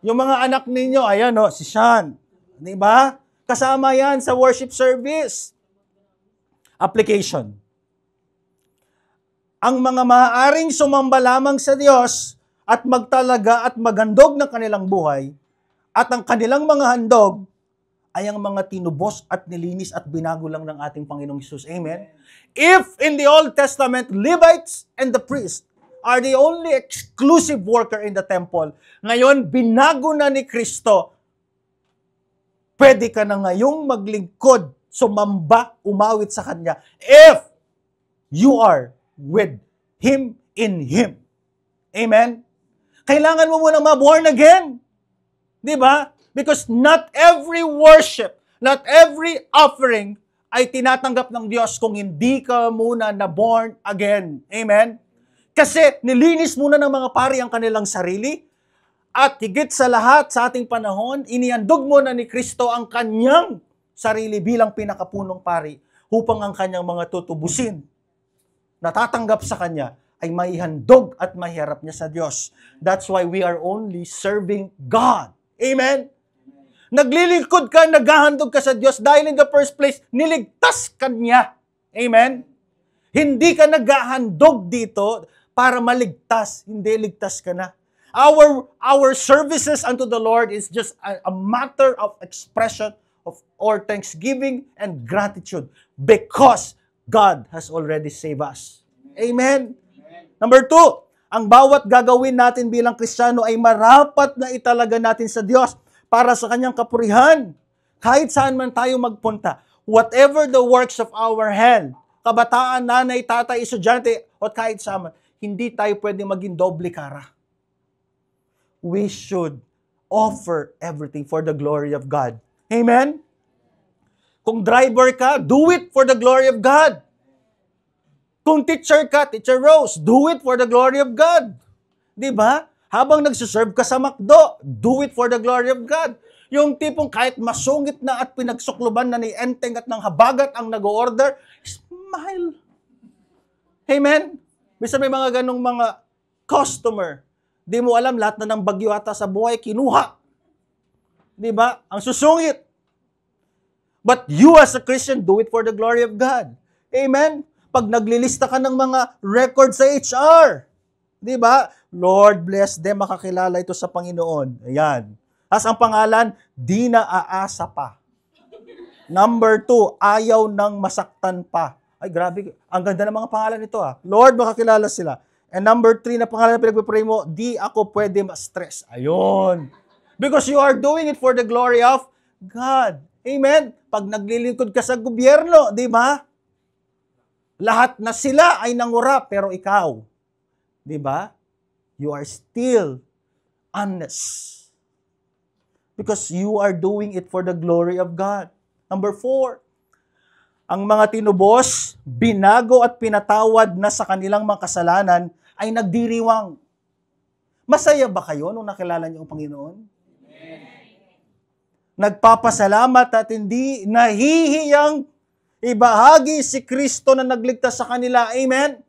Yung mga anak ninyo, ayan si Sean. Diba? Kasama yan sa worship service. Application. Ang mga maaaring sumamba lamang sa Diyos at magtalaga at maghandog ng kanilang buhay at ang kanilang mga handog ay ang mga tinubos at nilinis at binago lang ng ating Panginoong Hesus. Amen? If in the Old Testament, Levites and the priests are the only exclusive worker in the temple, ngayon, binago na ni Kristo, pwede ka na ngayong maglingkod, sumamba, umawit sa Kanya, if you are with Him in Him. Amen? Kailangan mo munang ma-born again. Di ba? Because not every worship, not every offering ay tinatanggap ng Diyos kung hindi ka muna na-born again. Amen? Kasi nilinis muna ng mga pari ang kanilang sarili at higit sa lahat sa ating panahon, inihandog muna ni Kristo ang kanyang sarili bilang pinakapunong pari upang ang kanyang mga tutubusin natatanggap sa kanya ay maihandog at mahiharap niya sa Diyos. That's why we are only serving God. Amen? Naglilingkod ka, naghahandog ka sa Diyos dahil in the first place, niligtas ka niya. Amen? Hindi ka naghahandog dito para maligtas. Hindi, ligtas ka na. Our services unto the Lord is just a matter of expression of our thanksgiving and gratitude because God has already saved us. Amen? Number 2, ang bawat gagawin natin bilang Kristiyano ay marapat na italaga natin sa Diyos para sa kanyang kapurihan. Kahit saan man tayo magpunta, whatever the works of our hand, kabataan, nanay, tatay, estudyante, o kahit saan, hindi tayo pwede maging doble kara. We should offer everything for the glory of God. Amen? Kung driver ka, do it for the glory of God. Kung teacher ka, Teacher Rose, do it for the glory of God. Di ba? Habang nagsiserve ka sa McDo, do it for the glory of God. Yung tipong kahit masungit na at pinagsukluban na ni Enteng at ng habagat ang nag-order, smile. Amen? Bisa may mga ganong mga customer. Di mo alam, lahat na ng bagyo ata sa buhay, kinuha. Di ba? Ang susungit. But you as a Christian, do it for the glory of God. Amen? Pag naglilista ka ng mga record sa HR, di ba? Lord bless them, makakilala ito sa Panginoon. Ayan. As ang pangalan, di na aasa pa. Number 2, ayaw nang masaktan pa. Ay, grabe. Ang ganda ng mga pangalan nito ah. Lord, makakilala sila. And number 3 na pangalan na pinagpipray mo, di ako pwede ma-stress. Ayun. Because you are doing it for the glory of God. Amen? Pag naglilingkod ka sa gobyerno, di ba? Lahat na sila ay nangura, pero ikaw, di ba? You are still honest. Because you are doing it for the glory of God. Number 4, ang mga tinubos, binago at pinatawad na sa kanilang mga kasalanan ay nagdiriwang. Masaya ba kayo nung nakilala niyo ang Panginoon? Nagpapasalamat at hindi nahihiyang ibahagi si Kristo na nagligtas sa kanila. Amen?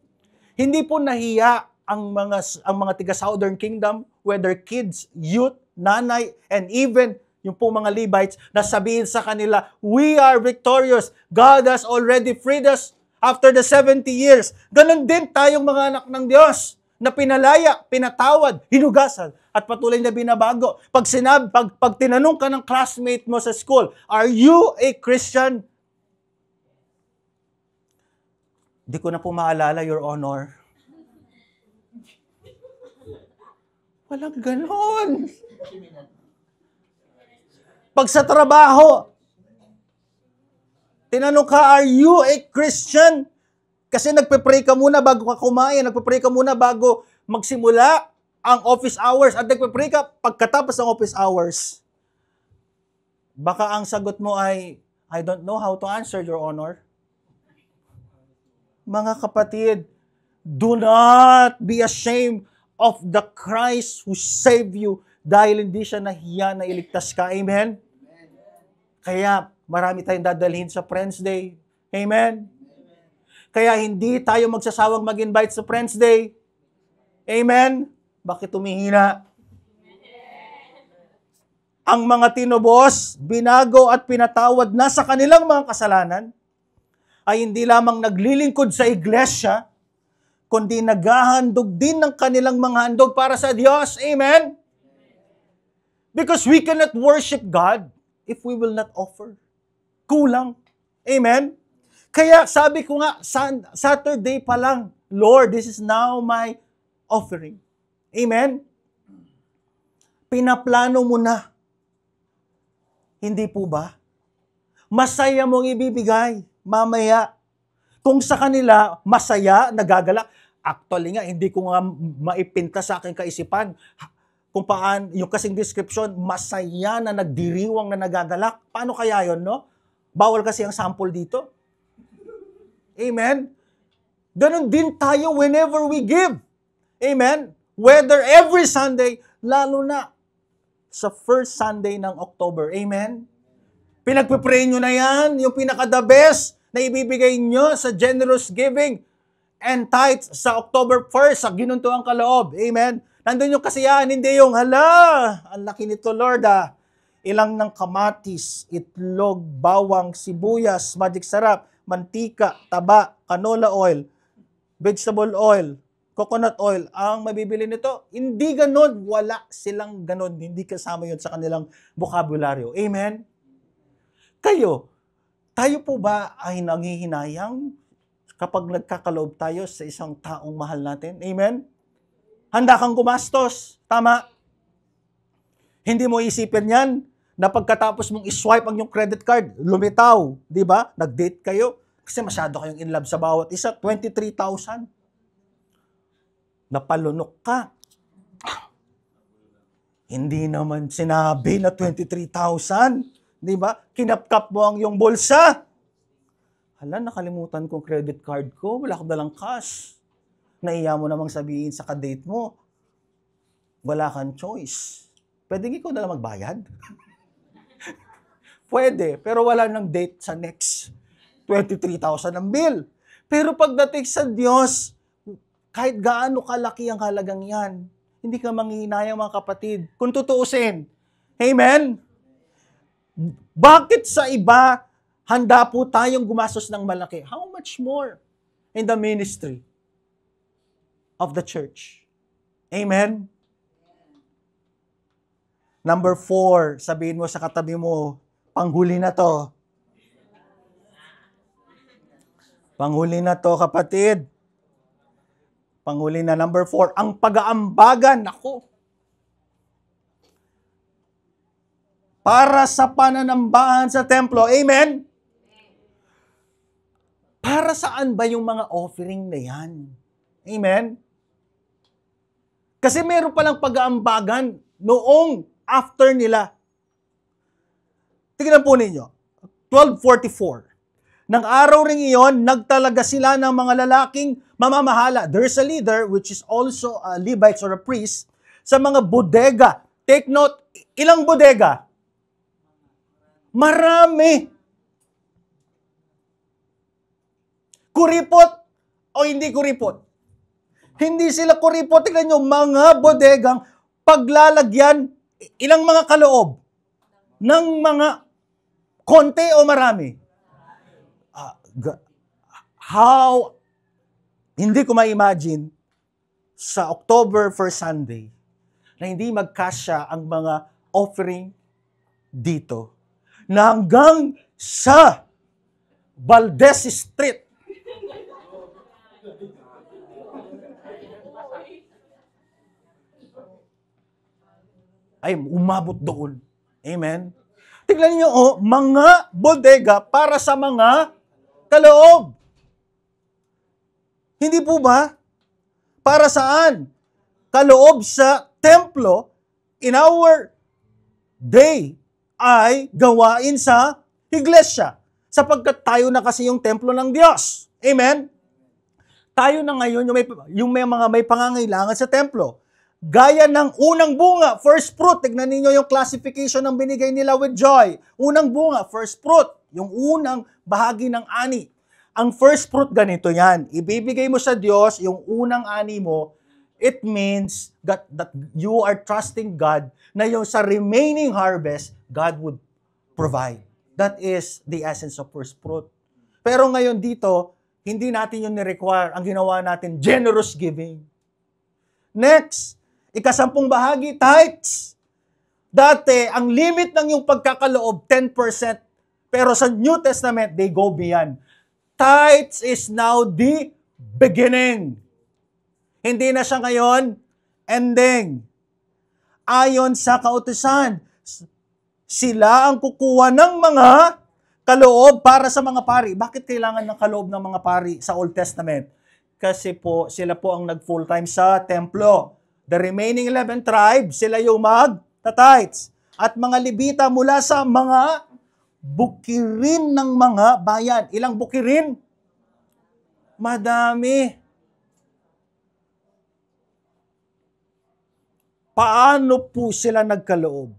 Hindi po nahiya ang mga tiga Southern Kingdom, whether kids, youth, nanay, and even yung po mga Levites, na sabihin sa kanila, we are victorious. God has already freed us after the 70 years. Ganon din tayong mga anak ng Diyos na pinalaya, pinatawad, hinugasan, at patuloy na binabago. Pag tinanong ka ng classmate mo sa school, are you a Christian? Di ko na po maalala, Your Honor. Walang ganon. Pag sa trabaho, tinanong ka, are you a Christian? Kasi nagpe-pray ka muna bago ka kumain, nagpe-pray ka muna bago magsimula ang office hours, at nagpe-pray ka pagkatapos ng office hours. Baka ang sagot mo ay, I don't know how to answer, Your Honor. Mga kapatid, do not be ashamed of the Christ who saved you dahil hindi siya nahiya na iligtas ka. Amen? Kaya marami tayong dadalhin sa Friends Day. Amen? Kaya hindi tayo magsasawang mag-invite sa Friends Day. Amen? Bakit tumihina? Ang mga tinubos, binago at pinatawad na sa kanilang mga kasalanan ay hindi lamang naglilingkod sa iglesia, kundi naghahandog din ng kanilang mga handog para sa Diyos. Amen? Because we cannot worship God if we will not offer. Kulang. Amen? Kaya sabi ko nga, Saturday pa lang, Lord, this is now my offering. Amen? Pinaplano mo na. Hindi po ba? Masaya mong ibibigay mamaya. Kung sa kanila, masaya, nagagala, Actually nga, hindi ko nga maipinta sa aking kaisipan kung paano, yung kasing description, masaya na nagdiriwang na nagagalak. Paano kaya yon, no? Bawal kasi ang sample dito. Amen? Ganon din tayo whenever we give. Amen? Whether every Sunday, lalo na sa first Sunday ng October. Amen? Pinagpipray nyo na yan, yung pinaka-the best na ibibigay nyo sa generous giving and tithes sa October 1st, sa ginuntuang kaloob. Amen? Nandun yung kasiyahan, hindi yung, hala, ang laki nito, Lord, ilang ng kamatis, itlog, bawang, sibuyas, magic sarap, mantika, taba, canola oil, vegetable oil, coconut oil, ang mabibili nito. Hindi ganon, wala silang ganon, hindi kasama yun sa kanilang bokabularyo. Amen? Tayo po ba ay nanghihinayang kapag nagkakaloob tayo sa isang taong mahal natin? Amen? Handa kang gumastos. Tama. Hindi mo isipin yan na pagkatapos mong iswipe ang yung credit card, lumitaw. Di ba? Nag-date kayo. Kasi masyado kayong in love sa bawat isa. 23,000. Napalunok ka. Hindi naman sinabi na 23,000. Di ba? Kinapkap mo ang yung bulsa. Hala, nakalimutan kong credit card ko. Wala akong dalang cash. Naiya mo namang sabihin sa kadate mo, wala kang choice. Pwedeng ikaw na lang magbayad? Pwede, pero wala nang date sa next 23,000 ang bill. Pero pagdating sa Diyos, kahit gaano kalaki ang halagang yan, hindi ka manghihinayang mga kapatid. Kung tutuusin, amen? Bakit sa iba, handa po tayong gumastos ng malaki? How much more in the ministry of the church? Amen? Number 4, sabihin mo sa katabi mo, panghuli na to. Panghuli na to, kapatid. Panghuli na. Number 4, ang pag-aambagan. Ako. Para sa pananambahan sa templo. Amen? Para saan ba yung mga offering na yan? Amen? Kasi meron palang pag-aambagan noong after nila. Tingnan po ninyo. 1244. Nang araw ring iyon, nagtalaga sila ng mga lalaking mamamahala. There's a leader, which is also a Levite or a priest, sa mga bodega. Take note, ilang bodega? Marami. Kuripot o hindi kuripot? Hindi sila kuripot. Tignan nyo, mga bodegang paglalagyan, ilang mga kaloob? Ng mga konti o marami? How, hindi ko ma-imagine sa October 1st Sunday na hindi magkasya ang mga offering dito na hanggang sa Valdez Street. Ay, umabot doon. Amen? Tignan niyo, mga bodega para sa mga kaloob. Hindi po ba? Para saan? Kaloob sa templo, in our day, ay gawain sa iglesia. Sapagkat tayo na kasi yung templo ng Diyos. Amen? Tayo na ngayon yung may pangangailangan sa templo. Gaya ng unang bunga, first fruit. Tignan ninyo yung classification ng binigay nila with joy. Unang bunga, first fruit. Yung unang bahagi ng ani. Ang first fruit, ganito yan. Ibibigay mo sa Diyos yung unang ani mo. It means that you are trusting God na yung sa remaining harvest, God would provide. That is the essence of first fruit. Pero ngayon dito, hindi natin yung ni-require. Ang ginawa natin, generous giving. Next, ikasampung bahagi, tithes. Dati, ang limit ng yung pagkakaloob, 10%. Pero sa New Testament, they go beyond. Tithes is now the beginning. Hindi na siya ngayon ending. Ayon sa kautusan, sila ang kukuha ng mga kaloob para sa mga pari. Bakit kailangan ng kaloob ng mga pari sa Old Testament? Kasi po, sila po ang nag-full-time sa templo. The remaining 11 tribes, sila yung mag-tithes. At mga Levita mula sa mga bukirin ng mga bayan. Ilang bukirin? Madami. Paano po sila nagkaloob?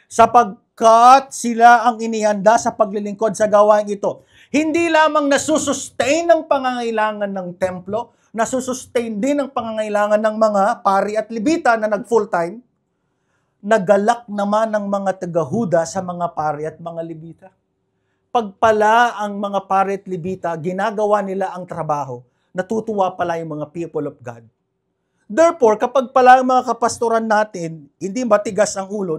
Sapagkat sila ang inihanda sa paglilingkod sa gawain ito. Hindi lamang nasusustain ang pangangailangan ng templo, nasusustain din ang pangangailangan ng mga pari at Levita na nag-full-time, nagalak naman ng mga taga-Huda sa mga pari at mga Levita. Pagpala ang mga pari at Levita, ginagawa nila ang trabaho, natutuwa pala yung mga people of God. Therefore, kapag pala ang mga kapastoran natin, hindi matigas ang ulo,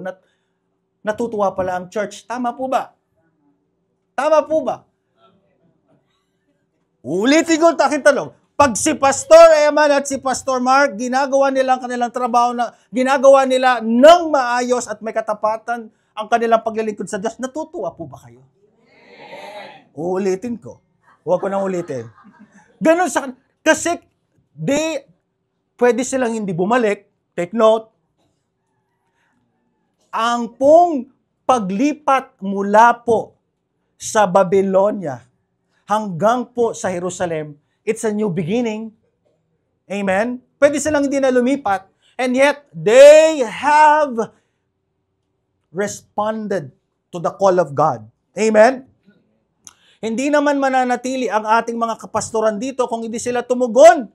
natutuwa pala ang church. Tama po ba? Tama po ba? Ulitin ko ang aking tanong. Pag si Pastor Eman at si Pastor Mark, ginagawa nila ang kanilang trabaho na ginagawa nila ng maayos at may katapatan ang kanilang paglilingkod sa Diyos, natutuwa po ba kayo? Uulitin ko. Huwag ko nang ulitin. Ganun sa kasi pwede silang hindi bumalik. Take note. Ang pong paglipat mula po sa Babylonia hanggang po sa Jerusalem, it's a new beginning. Amen? Pwede silang hindi na lumipat. And yet, they have responded to the call of God. Amen? Hindi naman mananatili ang ating mga kapastoran dito kung hindi sila tumugon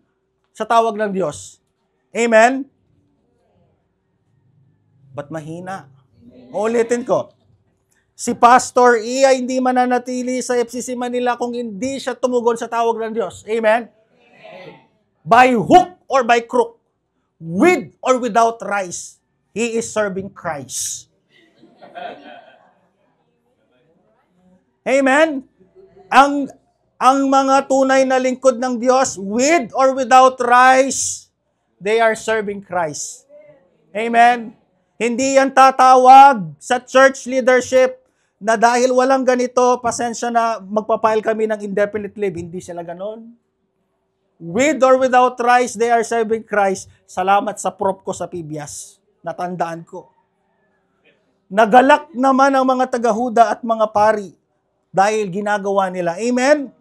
sa tawag ng Diyos. Amen? Ba't mahina? Ulitin ko. Si Pastor E ay hindi mananatili sa FCC Manila kung hindi siya tumugon sa tawag ng Diyos. Amen? By hook or by crook, with or without rice, he is serving Christ. Amen? Ang mga tunay na lingkod ng Diyos, with or without rice, they are serving Christ. Amen? Hindi yan tatawag sa church leadership na dahil walang ganito, pasensya na magpapile kami ng indefinite leave. Hindi sila ganon. With or without rice, they are serving Christ. Salamat sa prop ko sa PBS. Natandaan ko. Nagalak naman ang mga taga-Huda at mga pari dahil ginagawa nila. Amen?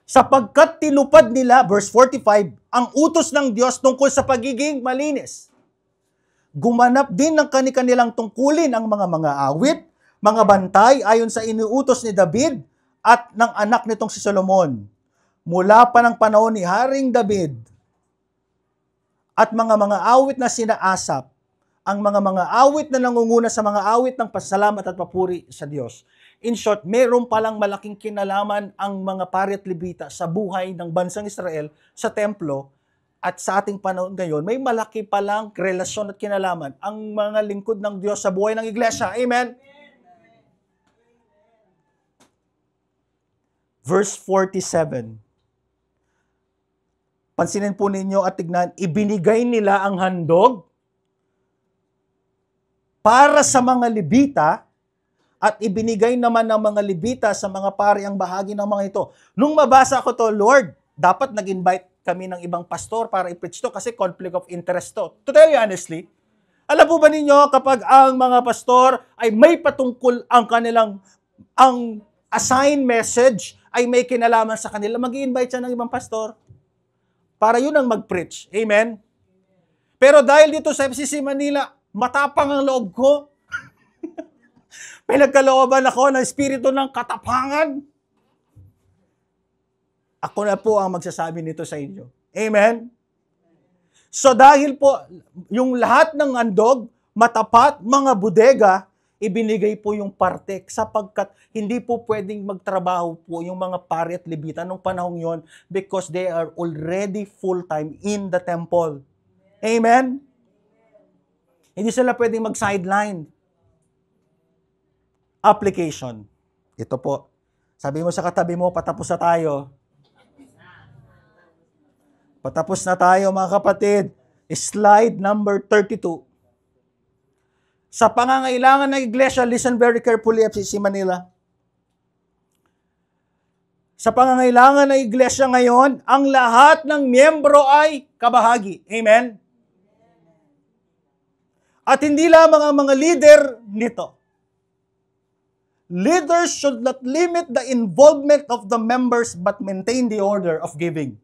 Sapagkat tinupad nila, verse 45, ang utos ng Diyos tungkol sa pagiging malinis. Gumanap din ng kanilang tungkulin ang mga awit, mga bantay ayon sa iniutos ni David at ng anak nitong si Solomon. Mula pa ng panahon ni Haring David at mga awit na sina Asap, ang mga awit na nangunguna sa mga awit ng pasalamat at papuri sa Diyos. In short, mayroon palang malaking kinalaman ang mga pari at Levita sa buhay ng bansang Israel sa templo. At sa ating panahon ngayon, may malaki palang relasyon at kinalaman ang mga lingkod ng Diyos sa buhay ng iglesia. Amen? Verse 47. Pansinin po ninyo at tignan, ibinigay nila ang handog para sa mga Levita at ibinigay naman ng mga Levita sa mga pari ang bahagi ng mga ito. Nung mabasa ko to, Lord, dapat nag-invite kami ng ibang pastor para i-preach to kasi conflict of interest to. To tell you honestly, alam po ba ninyo kapag ang mga pastor ay may patungkol ang assigned message ay may kinalaman sa kanila, mag-i-invite siya ng ibang pastor para yun ang mag-preach. Amen? Pero dahil dito sa FCC Manila, matapang ang loob ko. Pinagkalooban ako ng espiritu ng katapangan. Ako na po ang magsasabi nito sa inyo. Amen? So dahil po, yung lahat ng andog, matapat, mga bodega, ibinigay po yung parte sapagkat hindi po pwedeng magtrabaho po yung mga pari at Levita nung panahong yon because they are already full-time in the temple. Amen? Hindi sila pwedeng mag-sideline. Application. Ito po. Sabi mo sa katabi mo, patapos na tayo. Patapos na tayo mga kapatid. Slide number 32. Sa pangangailangan ng iglesia, listen very carefully FCC Manila. Sa pangangailangan ng iglesia ngayon, ang lahat ng miyembro ay kabahagi. Amen? At hindi lamang ang mga leader nito. Leaders should not limit the involvement of the members but maintain the order of giving.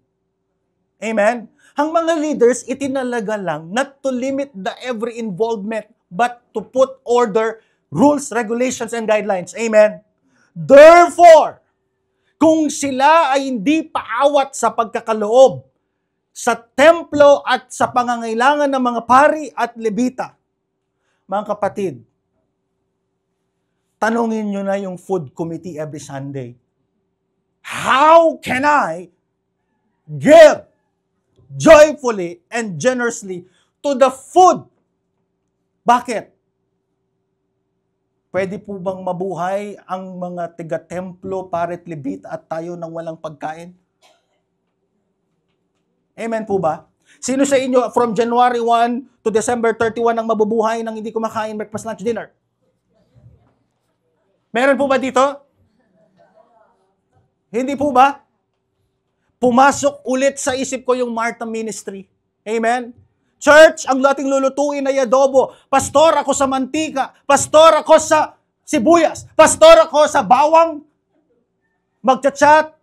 Amen? Ang mga leaders, itinalaga lang not to limit the every involvement but to put order, rules, regulations, and guidelines. Amen? Therefore, kung sila ay hindi paawat sa pagkakaloob sa templo at sa pangangailangan ng mga pari at lebita, mga kapatid, tanungin nyo na yung food committee every Sunday. How can I give joyfully and generously to the food? Bakit? Pwede po bang mabuhay ang mga tiga-templo, parit, lebita at tayo nang walang pagkain? Amen po ba? Sino sa inyo from January 1 to December 31 ang mabubuhay nang hindi kumakain breakfast, lunch, dinner? Meron po ba dito? Hindi po ba? Pumasok ulit sa isip ko yung Martha Ministry. Amen? Church, ang dating lulutuin ay adobo. Pastor, ako sa mantika. Pastor, ako sa sibuyas. Pastor, ako sa bawang. Magchat-chat.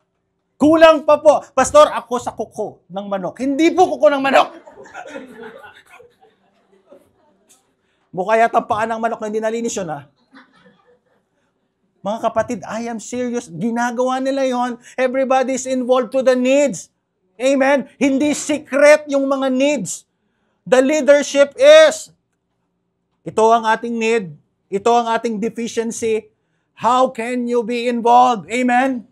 Kulang pa po. Pastor, ako sa kuko ng manok. Hindi po kuko ng manok. Mukha yata paan ng manok na hindi nalinis yun, ha? Mga kapatid, I am serious. Ginagawa nila yon. Everybody's involved to the needs. Amen? Hindi secret yung mga needs. The leadership is, ito ang ating need, ito ang ating deficiency. How can you be involved? Amen?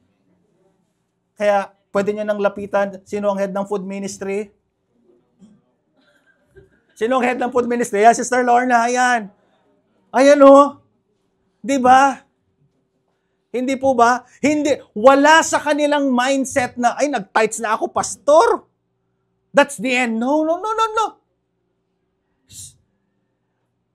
Kaya, pwede nyo nang lapitan, sino ang head ng food ministry? Sino ang head ng food ministry? Yan, Sister Lorna, ayan. Ayan o. Diba? Hindi po ba? Hindi. Wala sa kanilang mindset na, ay, nag-tights na ako, pastor. That's the end. No.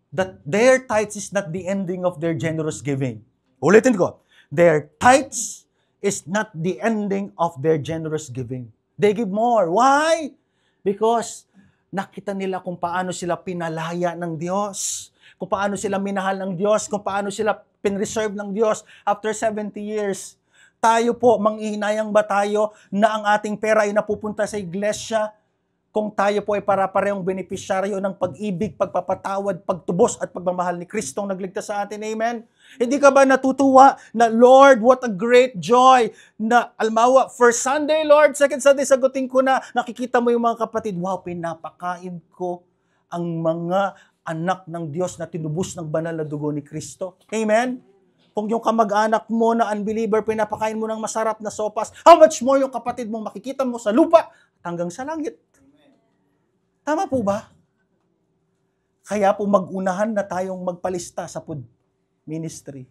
That their tithes is not the ending of their generous giving. Ulitin ko. Their tithes is not the ending of their generous giving. They give more. Why? Because nakita nila kung paano sila pinalaya ng Diyos, kung paano sila minahal ng Diyos, kung paano sila pinreserve ng Diyos after 70 years. Tayo po, manghihinayang ba tayo na ang ating pera ay napupunta sa iglesia kung tayo po ay para-parehong benepisyaryo ng pag-ibig, pagpapatawad, pagtubos at pagmamahal ni Kristong nagligtas sa atin? Amen? Hindi ka ba natutuwa na, Lord, what a great joy na, almawa, first Sunday, Lord, second Sunday, sagutin ko na, nakikita mo yung mga kapatid, wow, pinapakain ko ang mga anak ng Diyos na tinubos ng banal na dugo ni Kristo. Amen? Kung yung kamag-anak mo na unbeliever, pinapakain mo ng masarap na sopas, how much more yung kapatid mo makikita mo sa lupa hanggang sa langit? Tama po ba? Kaya po mag-unahan na tayong magpalista sa food ministry.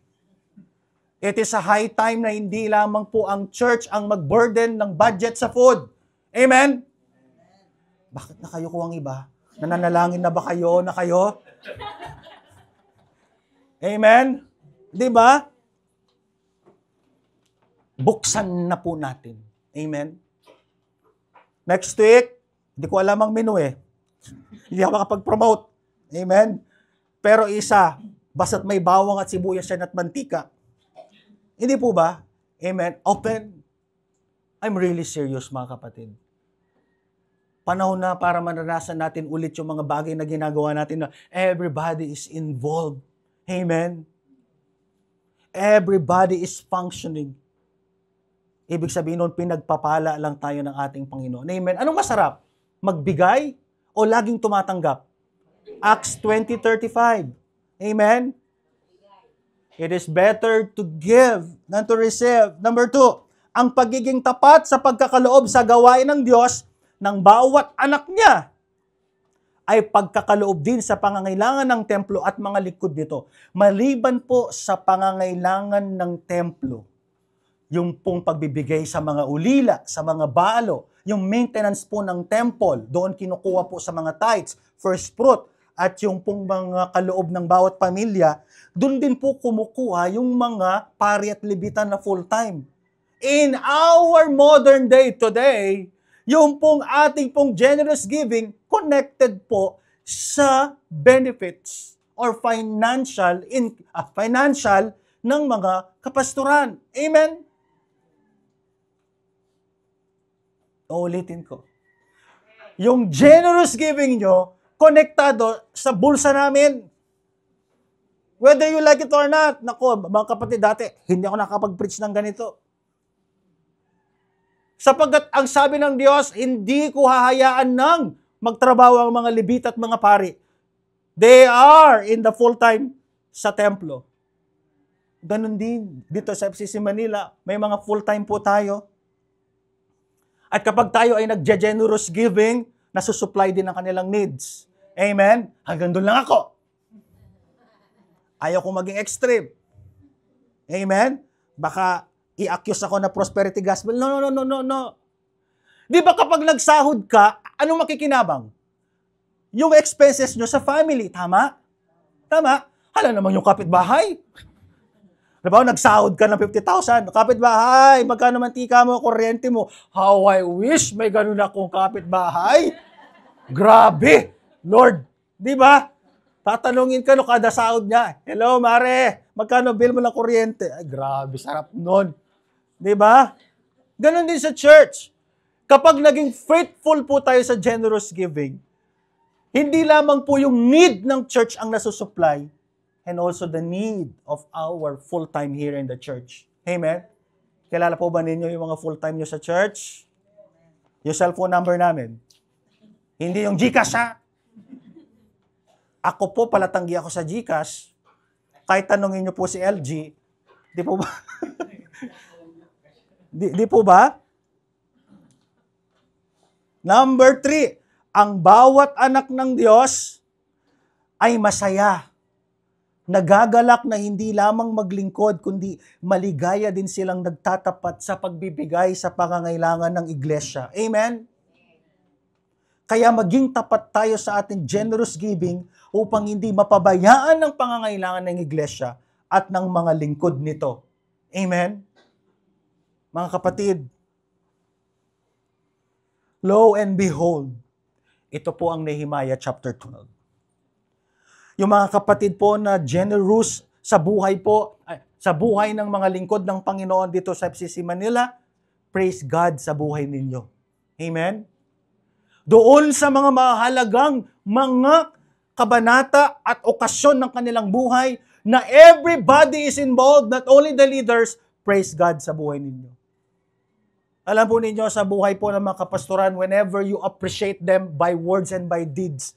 It is a high time na hindi lamang po ang church ang mag-burden ng budget sa food. Amen? Bakit na kayo kuwang iba? Nananalangin na ba kayo na kayo? Amen? Di ba? Buksan na po natin. Amen? Next week, hindi ko alam ang menu eh. Hindi ako makapag-promote. Amen? Pero isa, basta't may bawang at sibuyas yan at mantika. Hindi po ba? Amen? Open. I'm really serious, mga kapatid. Panahon na para maranasan natin ulit yung mga bagay na ginagawa natin na everybody is involved. Amen? Everybody is functioning. Ibig sabihin nun, pinagpapala lang tayo ng ating Panginoon. Amen? Anong masarap? Magbigay o laging tumatanggap? Acts 20:35. Amen? It is better to give than to receive. Number 2, ang pagiging tapat sa pagkakaloob sa gawain ng Diyos ng bawat anak niya ay pagkakaloob din sa pangangailangan ng templo at mga likod nito. Maliban po sa pangangailangan ng templo, yung pong pagbibigay sa mga ulila, sa mga balo, yung maintenance po ng temple, doon kinukuha po sa mga tithes, first fruit, at yung pong mga kaloob ng bawat pamilya, doon din po kumukuha yung mga pari at lebitan na full-time. In our modern day today, yung pong ating pong generous giving connected po sa benefits or financial ng mga kapastoran. Amen? Uulitin ko. Yung generous giving nyo, konektado sa bulsa namin. Whether you like it or not. Nako, mga kapatid, dati, hindi ako nakapag-preach ng ganito. Sapagkat ang sabi ng Diyos, hindi ko hahayaan ng magtrabaho ang mga Levita at mga pari. They are in the full-time sa templo. Ganon din. Dito sa FCC Manila, may mga full-time po tayo. At kapag tayo ay nag-generous giving, nasusupply din ang kanilang needs. Amen? Hanggang doon lang ako. Ayaw kong maging extreme. Amen? Baka i-accuse ako na prosperity gospel. No. Di ba kapag nagsahod ka, anong makikinabang? Yung expenses nyo sa family. Tama? Tama? Hala naman yung kapitbahay. Diba, nagsahod ka ng 50,000. Kapitbahay, magkano mantika mo, kuryente mo. How I wish may ganun akong kapitbahay. Grabe! Lord, di ba? Tatanungin ka no kada sahod niya. Hello, Mare, magkano bill mo ng kuryente? Ay, grabe, sarap nun. Di ba? Ganon din sa church. Kapag naging faithful po tayo sa generous giving, hindi lamang po yung need ng church ang nasusupply, and also the need of our full-time here in the church. Amen? Kilala po ba ninyo yung mga full-time nyo sa church? Yung cellphone number namin. Hindi yung GCash, ha? Ako po, palatanggi ako sa GCash. Kahit tanongin nyo po si LG, di po ba? di po ba? Number 3, ang bawat anak ng Diyos ay masaya. Nagagalak na hindi lamang maglingkod, kundi maligaya din silang nagtatapat sa pagbibigay sa pangangailangan ng iglesia. Amen? Kaya maging tapat tayo sa ating generous giving upang hindi mapabayaan ng pangangailangan ng iglesia at ng mga lingkod nito. Amen? Mga kapatid, lo and behold, ito po ang Nehemiah chapter 12. Yung mga kapatid po na generous sa buhay po, sa buhay ng mga lingkod ng Panginoon dito sa FCC Manila, praise God sa buhay ninyo. Amen? Doon sa mga mahalagang mga kabanata at okasyon ng kanilang buhay, na everybody is involved, not only the leaders, praise God sa buhay ninyo. Alam po ninyo, sa buhay po ng mga kapastoran, whenever you appreciate them by words and by deeds,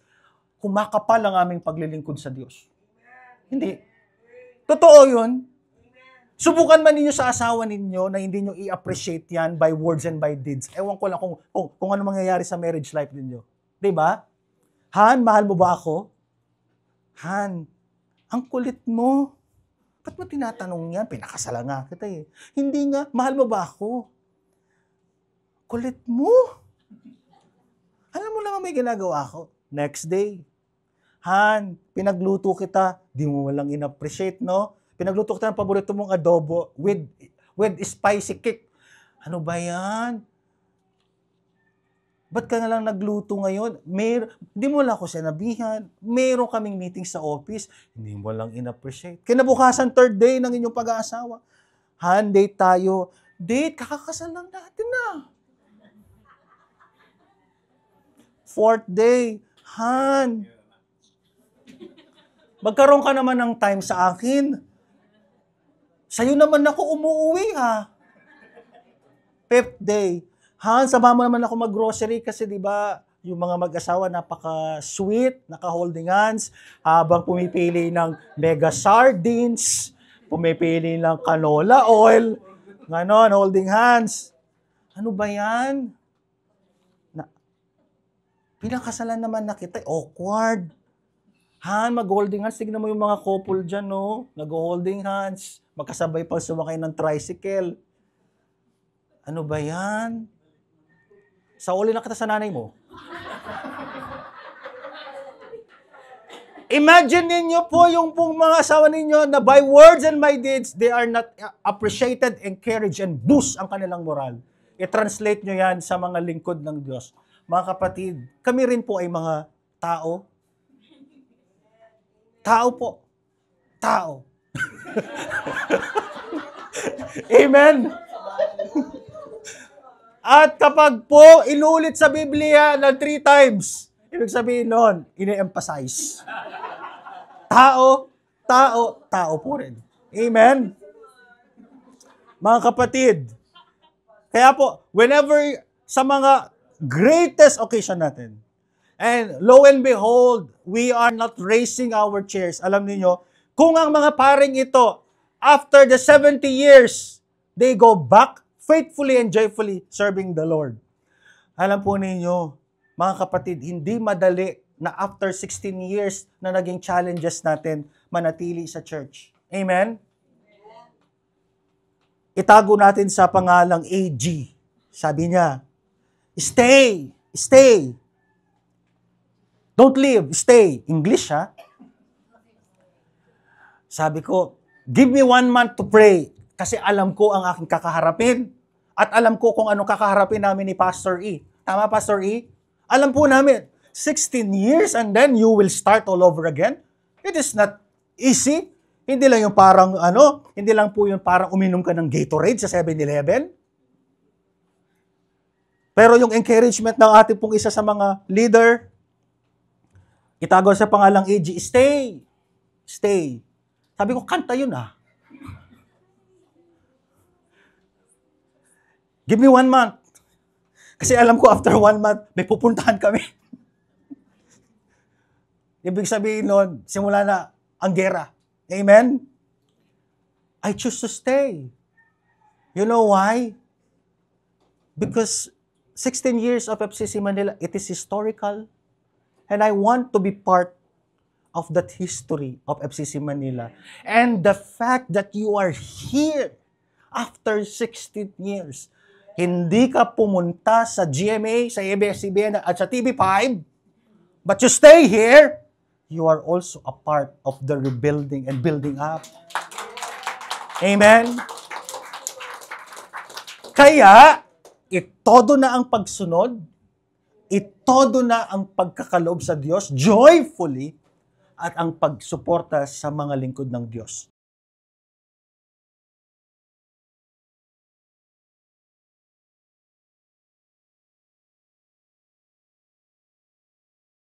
kumakapal ang aming paglilingkod sa Diyos. Hindi. Totoo yun. Subukan man ninyo sa asawa ninyo na hindi nyo i-appreciate yan by words and by deeds. Ewan ko lang kung ano mangyayari sa marriage life ninyo. Diba? Han, mahal mo ba ako? Han, ang kulit mo. Ba't mo tinatanong yan? Pinakasala nga kita eh. Hindi nga, mahal mo ba ako? Kulit mo. Alam mo lang may ginagawa ko. Next day, Han, pinagluto kita. Di mo walang in-appreciate, no? Pinagluto kita ng paborito mong adobo with spicy kick. Ano ba yan? Ba't ka nga lang nagluto ngayon? Di mo lang ako sinabihan. Meron kaming meeting sa office. Hindi mo lang in-appreciate. Kinabukasan, 3rd day ng inyong pag-aasawa. Han, date tayo. Date? Kakakasal lang natin na. 4th day. Han, magkaroon ka naman ng time sa akin. Sa'yo naman ako umuwi, ha? 5th day. Han, sama mo naman ako mag-grocery kasi di ba yung mga mag-asawa napaka-sweet, naka-holding hands, habang pumipili ng mega sardines, pumipili ng canola oil, ganon, holding hands. Ano ba yan? Pinakasalan naman na kita, awkward. Han, mag-holding hands. Tignan mo yung mga couple dyan, no? Nag-holding hands. Magkasabay pa sumakay ng tricycle. Ano ba yan? Sauli na kita sa nanay mo. Imagine ninyo po yung pong mga asawa ninyo na by words and by deeds, they are not appreciated, encouraged, and boost ang kanilang moral. I-translate nyo yan sa mga lingkod ng Diyos. Mga kapatid, kami rin po ay mga tao. Tao po. Tao. Amen? At kapag po inulit sa Biblia ng 3 times, ibig sabihin nun, ini-emphasize. Tao, tao, tao po rin. Amen? Mga kapatid, kaya po, whenever sa mga greatest occasion natin, and lo and behold, we are not raising our chairs. Alam niyo, kung ang mga paring ito, after the 70 years, they go back faithfully and joyfully serving the Lord. Alam po ninyo, mga kapatid, hindi madali na after 16 years na naging challenges natin, manatili sa church. Amen? Itago natin sa pangalang AG. Sabi niya, stay, stay. Don't leave, stay. English, ha? Sabi ko, give me 1 month to pray kasi alam ko ang aking kakaharapin at alam ko kung anong kakaharapin namin ni Pastor E. Tama, Pastor E? Alam po namin, 16 years and then you will start all over again. It is not easy. Hindi lang yung parang hindi lang po yung parang uminom ka ng Gatorade sa 7-Eleven. Pero yung encouragement ng ating pong isa sa mga leader, itago sa pangalang AG, stay. Stay. Sabi ko, kanta yun ah. Give me 1 month. Kasi alam ko after 1 month, may pupuntahan kami. Ibig sabihin nun, simula na ang gera. Amen? I choose to stay. You know why? Because 16 years of FCC Manila, it is historical. And I want to be part of that history of FCC Manila. And the fact that you are here after 16 years, hindi ka pumunta sa GMA, sa ABS-CBN at sa TV5, but you stay here, you are also a part of the rebuilding and building up. Amen? Kaya, itodo na ang pagsunod, itodo na ang pagkakaloob sa Diyos, joyfully, at ang pagsuporta sa mga lingkod ng Diyos.